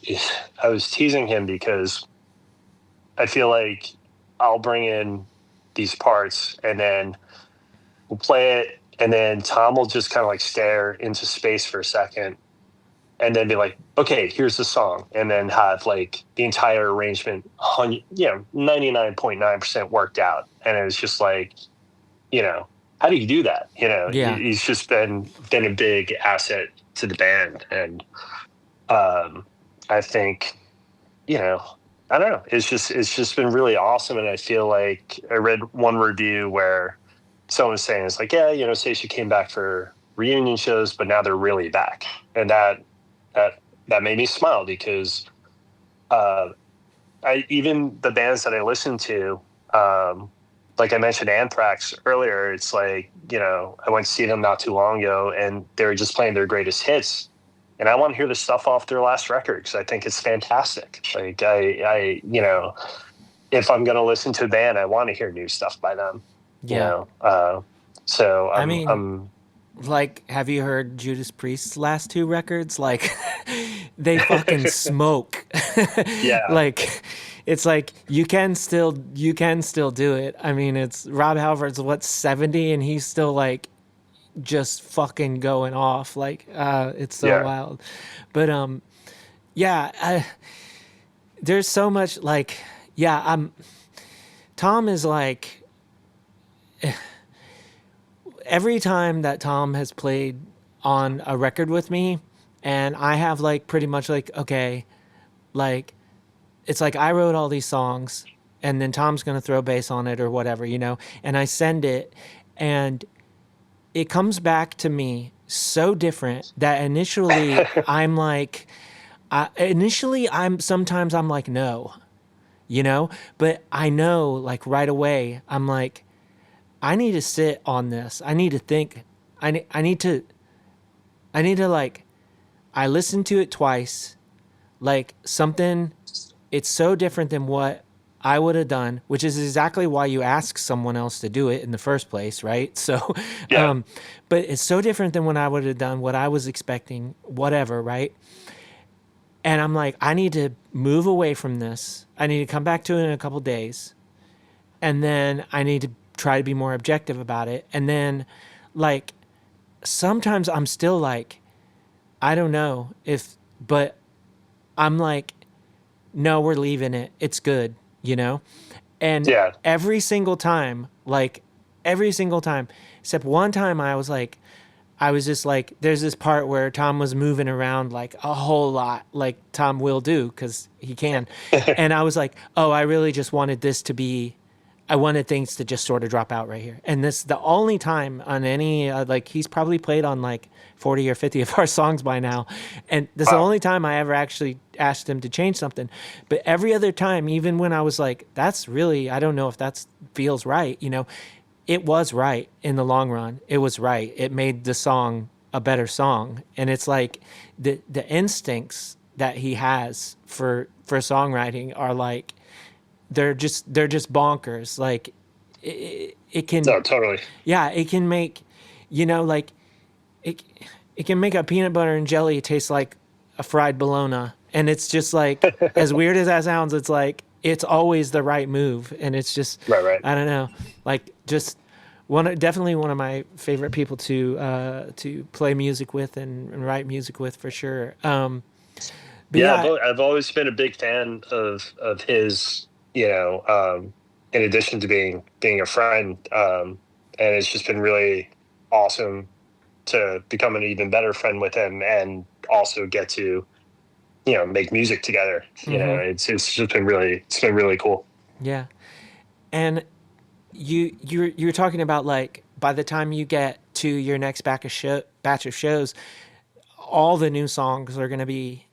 I was teasing him because I feel like I'll bring in these parts and then we'll play it, and then Tom will just kind of like stare into space for a second and then be like, okay, here's the song. And then have like the entire arrangement, 99.9% worked out. And it was just like, how do you do that? Yeah. He's just been a big asset to the band. And I think, I don't know. It's just been really awesome. And I feel like I read one review where someone was saying, it's like, yeah, Saetia came back for reunion shows, but now they're really back. And that made me smile because even the bands that I listen to, like I mentioned Anthrax earlier, it's like, I went to see them not too long ago and they were just playing their greatest hits. And I want to hear the stuff off their last record because I think it's fantastic. Like I if I'm going to listen to a band, I want to hear new stuff by them. Yeah. So I mean, I'm like, have you heard Judas Priest's last two records? Like, they fucking smoke. yeah. Like, it's like you can still do it. I mean, it's Rob Halford's 70 and he's still like just fucking going off. Like, it's so wild. But there's so much like, Tom is like, every time that Tom has played on a record with me, and I have like pretty much like, okay, like it's like I wrote all these songs and then Tom's going to throw bass on it or whatever, and I send it and it comes back to me so different that initially I'm like, sometimes I'm like, no, but I know like right away, I'm like, I need to sit on this. I need to think. I need to like, I listened to it twice, like something, it's so different than what I would have done, which is exactly why you ask someone else to do it in the first place, right? So, but it's so different than what I would have done, what I was expecting, whatever, right? And I'm like, I need to move away from this. I need to come back to it in a couple days. And then I need to try to be more objective about it. And then like sometimes I'm still like, I don't know but I'm like, no, we're leaving it. It's good, And every single time, except one time I was just like, there's this part where Tom was moving around like a whole lot, like Tom will do because he can. And I was like, oh, I really just wanted this to be, I wanted things to just sort of drop out right here. And this the only time on any, like he's probably played on like 40 or 50 of our songs by now. And this is the only time I ever actually asked him to change something. But every other time, even when I was like, that's really, I don't know if that feels right, it was right in the long run. It was right. It made the song a better song. And it's like the instincts that he has for songwriting are like, they're just bonkers. Like it can, no, totally. Yeah, it can make, like it can make a peanut butter and jelly taste like a fried bologna. And it's just like, as weird as that sounds, it's like, it's always the right move. And it's just, right. I don't know, like just definitely one of my favorite people to play music with and write music with for sure. But I've always been a big fan of his, in addition to being a friend. And it's just been really awesome to become an even better friend with him and also get to, make music together. It's just been really cool. Yeah. And you're talking about like, by the time you get to your next batch of shows, all the new songs are going to be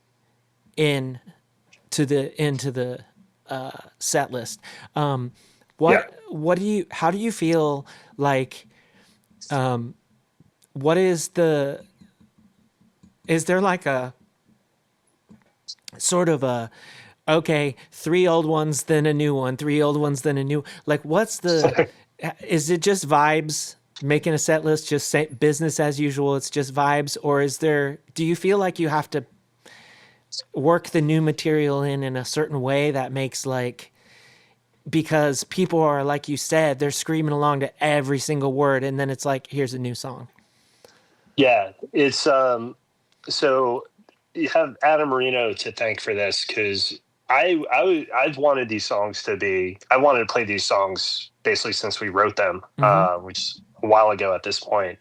into the set list. Yeah. How do you feel like, um, what is there like a sort of a, okay, three old ones, then a new one, three old ones, then a new, like, is it just vibes? Making a set list, just business as usual. It's just vibes, or do you feel like you have to work the new material in a certain way that makes like, because people are, like you said, they're screaming along to every single word, and then it's like, here's a new song. Yeah. It's so you have Adam Marino to thank for this, because I've wanted these songs to be, I wanted to play these songs basically since we wrote them, Mm-hmm. which is a while ago at this point.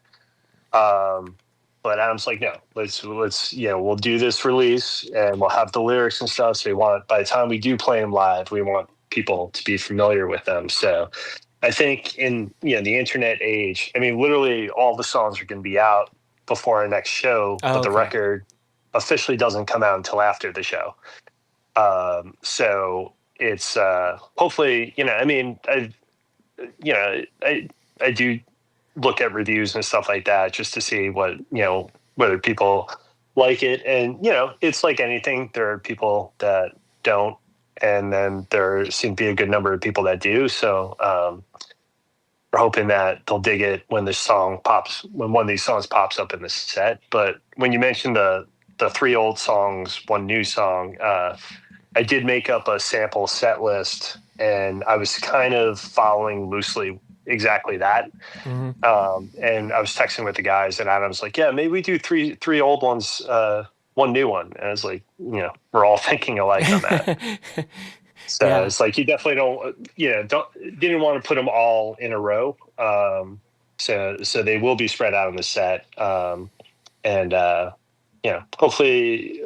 But Adam's like, no, let's we'll do this release and we'll have the lyrics and stuff. So by the time we do play them live, we want people to be familiar with them. So I think in the internet age, I mean, literally all the songs are going to be out before our next show, Oh, but the okay. record officially doesn't come out until after the show. So it's hopefully, I mean, I do look at reviews and stuff like that just to see whether people like it. And, it's like anything. There are people that don't, and then there seem to be a good number of people that do. So we're hoping that they'll dig it when one of these songs pops up in the set. But when you mentioned the three old songs, one new song, I did make up a sample set list, and I was kind of following loosely exactly that. Mm-hmm. And I was texting with the guys, and Adam's like, yeah, maybe we do three old ones, one new one. And I was like, we're all thinking alike on that. So Yeah. it's like, you definitely didn't want to put them all in a row. So they will be spread out on the set. And hopefully,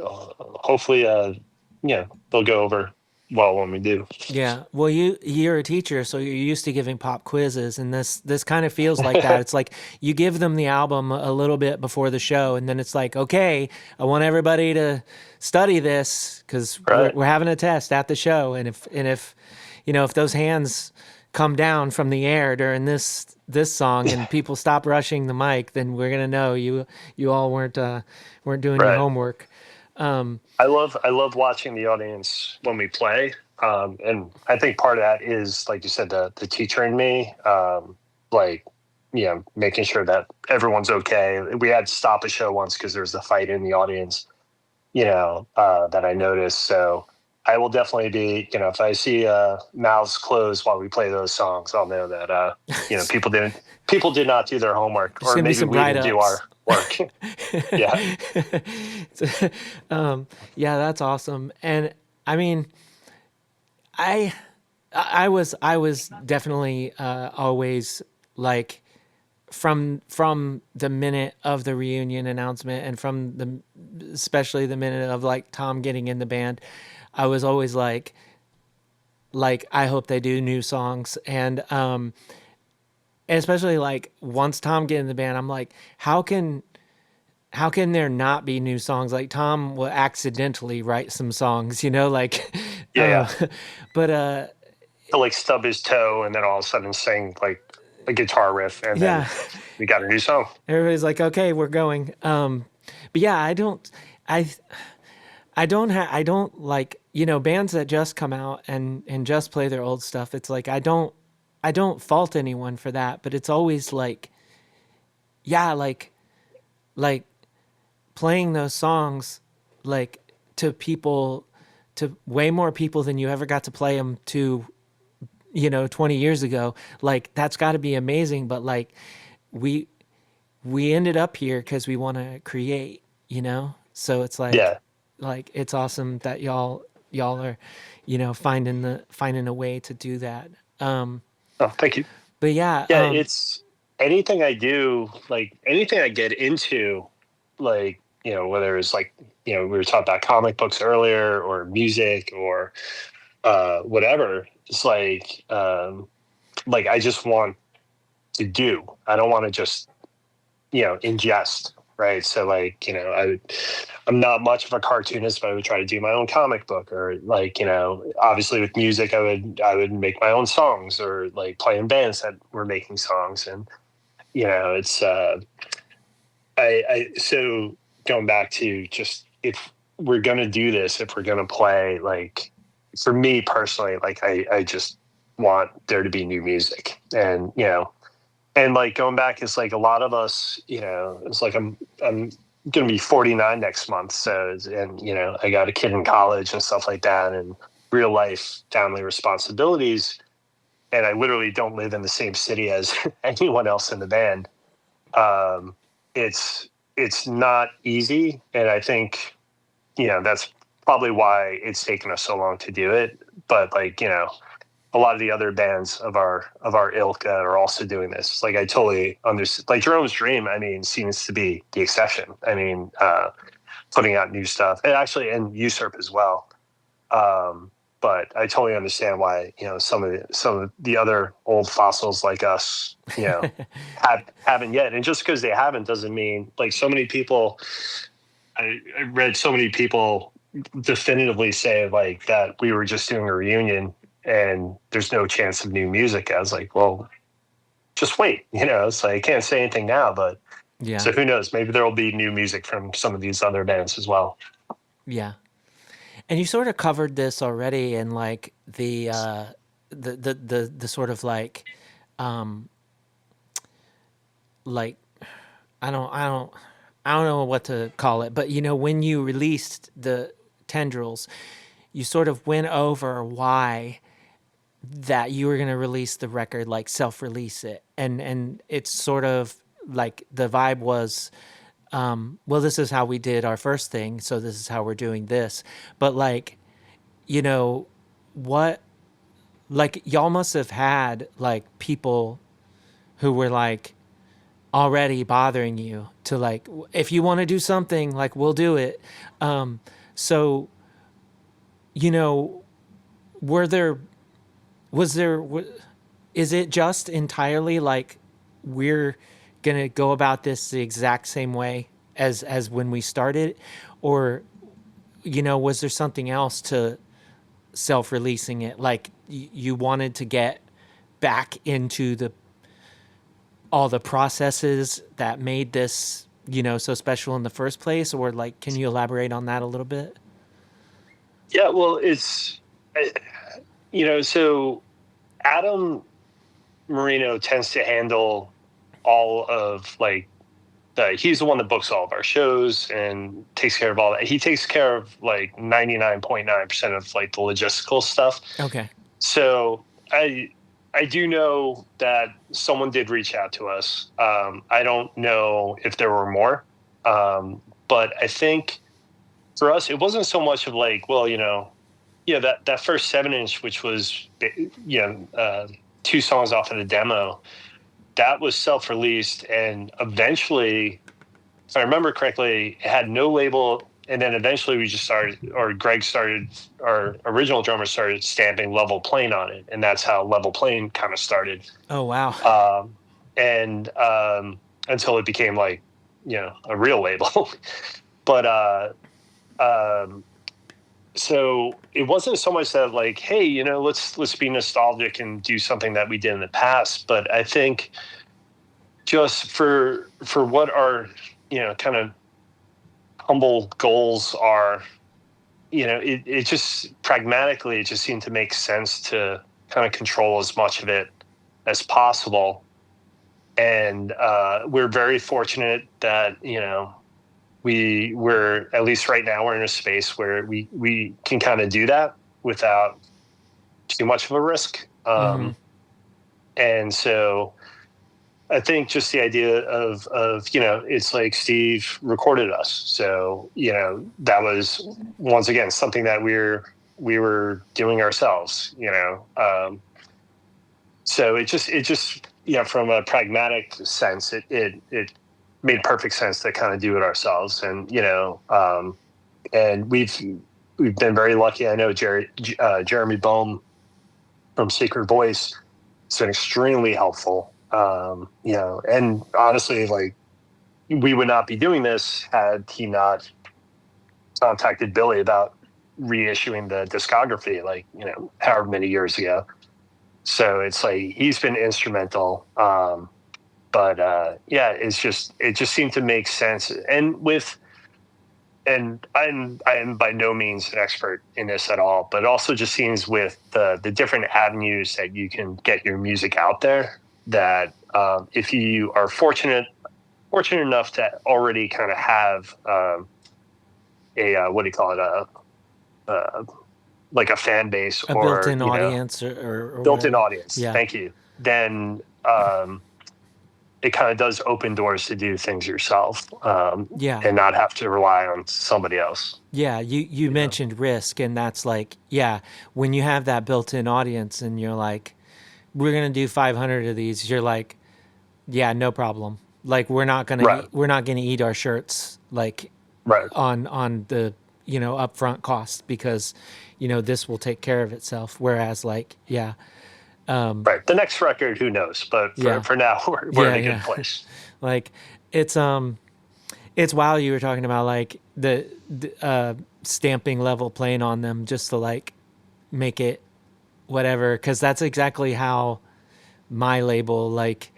they'll go over well when we do. Yeah. Well, you're a teacher, so you're used to giving pop quizzes, and this kind of feels like that. It's like you give them the album a little bit before the show, and then it's like, okay, I want everybody to study this because Right. we're having a test at the show, and if those hands come down from the air during this song and people stop rushing the mic, then we're gonna know you all weren't doing your Right. homework. I love watching the audience when we play, and I think part of that is, like you said, the teacher in me, making sure that everyone's okay. We had to stop a show once because there was a fight in the audience, that I noticed. So I will definitely be, if I see mouths closed while we play those songs, I'll know that people did not do their homework, There's or gonna be maybe some we didn't do our work. Yeah. Yeah, that's awesome. And I mean, I was definitely always like, from the minute of the reunion announcement, and especially the minute of like Tom getting in the band, I was always like I hope they do new songs. And especially like once Tom get in the band, I'm like, how can there not be new songs? Like Tom will accidentally write some songs, like, Yeah. but To like stub his toe and then all of a sudden sing like a guitar riff, and yeah, then we got a new song. everybody's like, okay, we're going. But yeah, I don't like, bands that just come out and just play their old stuff. It's like, I don't fault anyone for that, but it's always like, yeah, like playing those songs, like, to people, to way more people than you ever got to play them to, 20 years ago. Like, that's got to be amazing. But like, we ended up here because we want to create, so it's like, Yeah. it's awesome that y'all are, finding a way to do that. Oh, thank you. But yeah, Yeah, it's anything I do, like anything I get into, like, whether it's like, we were talking about comic books earlier, or music, or whatever. It's like I just want to do. I don't want to just, ingest. right? So like, I'm not much of a cartoonist, but I would try to do my own comic book, or like, obviously with music, I would make my own songs, or like play in bands that were making songs. And, it's, so going back to just, if we're going to do this, if we're going to play, like for me personally, like I just want there to be new music. And, and like going back, it's like a lot of us, it's like I'm going to be 49 next month. So, and, I got a kid in college and stuff like that, and real life family responsibilities. And I literally don't live in the same city as anyone else in the band. Um, it's not easy. And I think, that's probably why it's taken us so long to do it. But like, a lot of the other bands of our ilk that are also doing this. Like I totally understand. Like Jerome's Dream, I mean, seems to be the exception. I mean, putting out new stuff, and Usurp as well. But I totally understand why some of the other old fossils like us, haven't yet. And just because they haven't doesn't mean, like, so many people. I read so many people definitively say like that we were just doing a reunion and there's no chance of new music. I was like, well, just wait. It's like I can't say anything now, but Yeah. So who knows? Maybe there will be new music from some of these other bands as well. Yeah. And you sort of covered this already in like the sort of um like I don't know what to call it, but when you released the Tendrils, you sort of went over why that you were going to release the record, like self-release it, and it's sort of like the vibe was, well, this is how we did our first thing, so this is how we're doing this. But like, what, like y'all must have had like people who were like already bothering you to like, if you want to do something, like we'll do it. So were there was there is it just entirely like we're gonna go about this the exact same way as when we started, or was there something else to self-releasing it, like you wanted to get back into all the processes that made this so special in the first place, or like can you elaborate on that a little bit? Yeah, well, it's so Adam Marino tends to handle all of like he's the one that books all of our shows and takes care of all that. He takes care of like 99.9% of like the logistical stuff. Okay. So I do know that someone did reach out to us. I don't know if there were more, but I think for us it wasn't so much of like, well, that first 7-inch, which was 2 songs off of the demo, that was self-released, and eventually, if I remember correctly, it had no label. And then eventually we just started, or Greg started, our original drummer started stamping Level Plane on it. And that's how Level Plane kind of started. Oh, wow. And until it became like, a real label. But so it wasn't so much that like, hey, let's be nostalgic and do something that we did in the past. But I think just for what our, kind of humble goals are, it just pragmatically, it just seemed to make sense to kind of control as much of it as possible. And we're very fortunate that, we're, at least right now, we're in a space where we can kind of do that without too much of a risk. And so I think just the idea of it's like Steve recorded us. So, that was once again something that we were doing ourselves, so it just from a pragmatic sense, it made perfect sense to kind of do it ourselves. And, and we've been very lucky. I know Jeremy Bohm from Sacred Voice has been extremely helpful. And honestly, like we would not be doing this had he not contacted Billy about reissuing the discography, like, however many years ago. So it's like he's been instrumental. But yeah, it just seemed to make sense. And I am by no means an expert in this at all, but it also just seems with the different avenues that you can get your music out there, that if you are fortunate enough to already kind of have a what do you call it, like a fan base, a or built-in audience, or built-in whatever. audience. Yeah. Thank you. Then it kind of does open doors to do things yourself, and not have to rely on somebody else. Yeah, you mentioned risk, and that's like, when you have that built-in audience and you're like, we're going to do 500 of these, you're like, yeah, no problem. Like, we're not going to eat our shirts, like, on the, upfront costs, because, this will take care of itself. Whereas, like, the next record, who knows? But for now, we're in a good place. Like, it's wild. You were talking about like the stamping level playing on them just to like make it whatever, because that's exactly how my label like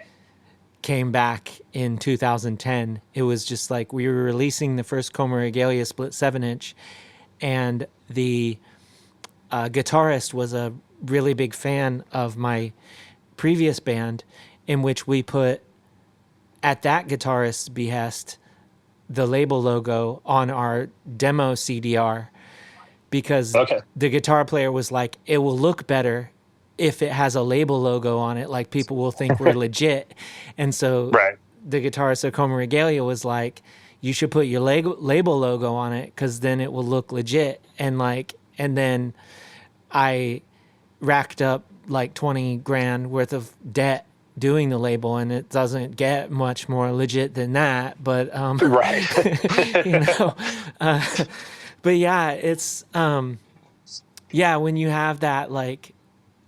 came back in 2010. It was just like we were releasing the first Coma Regalia split 7-inch, and the guitarist was a really big fan of my previous band, in which we put, at that guitarist's behest, the label logo on our demo CDR, because the guitar player was like, it will look better if it has a label logo on it, like people will think we're legit. And so the guitarist of Coma Regalia was like, you should put your label logo on it, because then it will look legit. And then I racked up like 20 grand worth of debt doing the label, and it doesn't get much more legit than that. But but yeah, it's when you have that like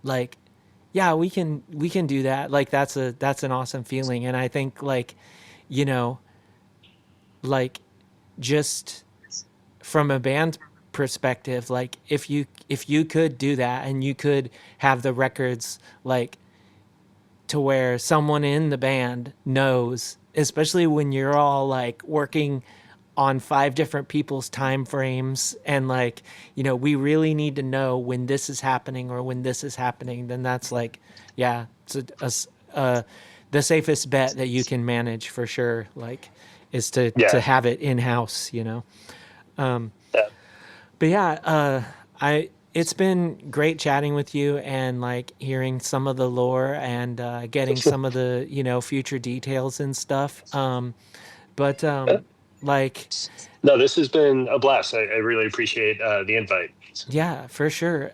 we can do that. Like that's an awesome feeling. And I think like just from a band perspective, like if you could do that, and you could have the records like to where someone in the band knows, especially when you're all like working on 5 different people's time frames, and like we really need to know when this is happening or when this is happening, then that's like it's the safest bet that you can manage for sure, like is to have it in-house. But it's been great chatting with you, and like hearing some of the lore, and getting some of the future details and stuff. Like, no, this has been a blast. I really appreciate the invite. Yeah, for sure.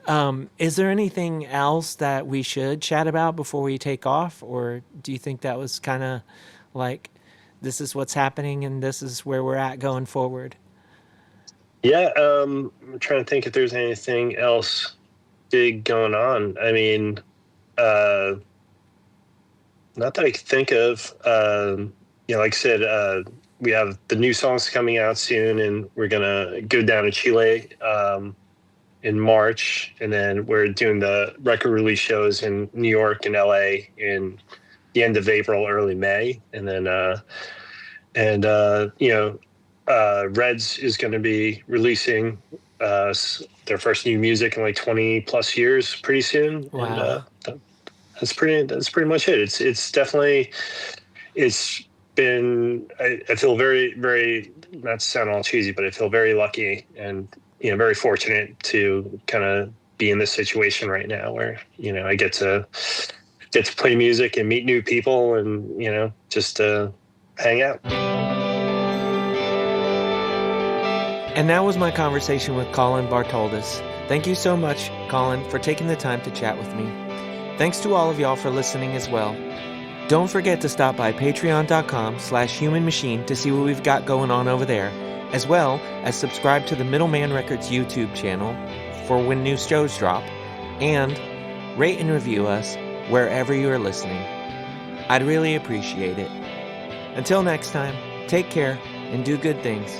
Is there anything else that we should chat about before we take off, or do you think that was kind of like, this is what's happening and this is where we're at going forward? Yeah, I'm trying to think if there's anything else big going on. I mean, not that I can think of. Like I said, we have the new songs coming out soon, and we're gonna go down to Chile in March, and then we're doing the record release shows in New York and LA in the end of April, early May, and then Reds is going to be releasing their first new music in like 20 plus years pretty soon. Wow. And that's pretty much it. It's definitely, it's been, I feel very, very, not to sound all cheesy, but I feel very lucky and, very fortunate to kind of be in this situation right now where, I get to play music and meet new people and, just hang out. And that was my conversation with Colin Bartoldus. Thank you so much, Colin, for taking the time to chat with me. Thanks to all of y'all for listening as well. Don't forget to stop by patreon.com/humanmachine to see what we've got going on over there, as well as subscribe to the Middleman Records YouTube channel for when new shows drop, and rate and review us wherever you are listening. I'd really appreciate it. Until next time. Take care and do good things.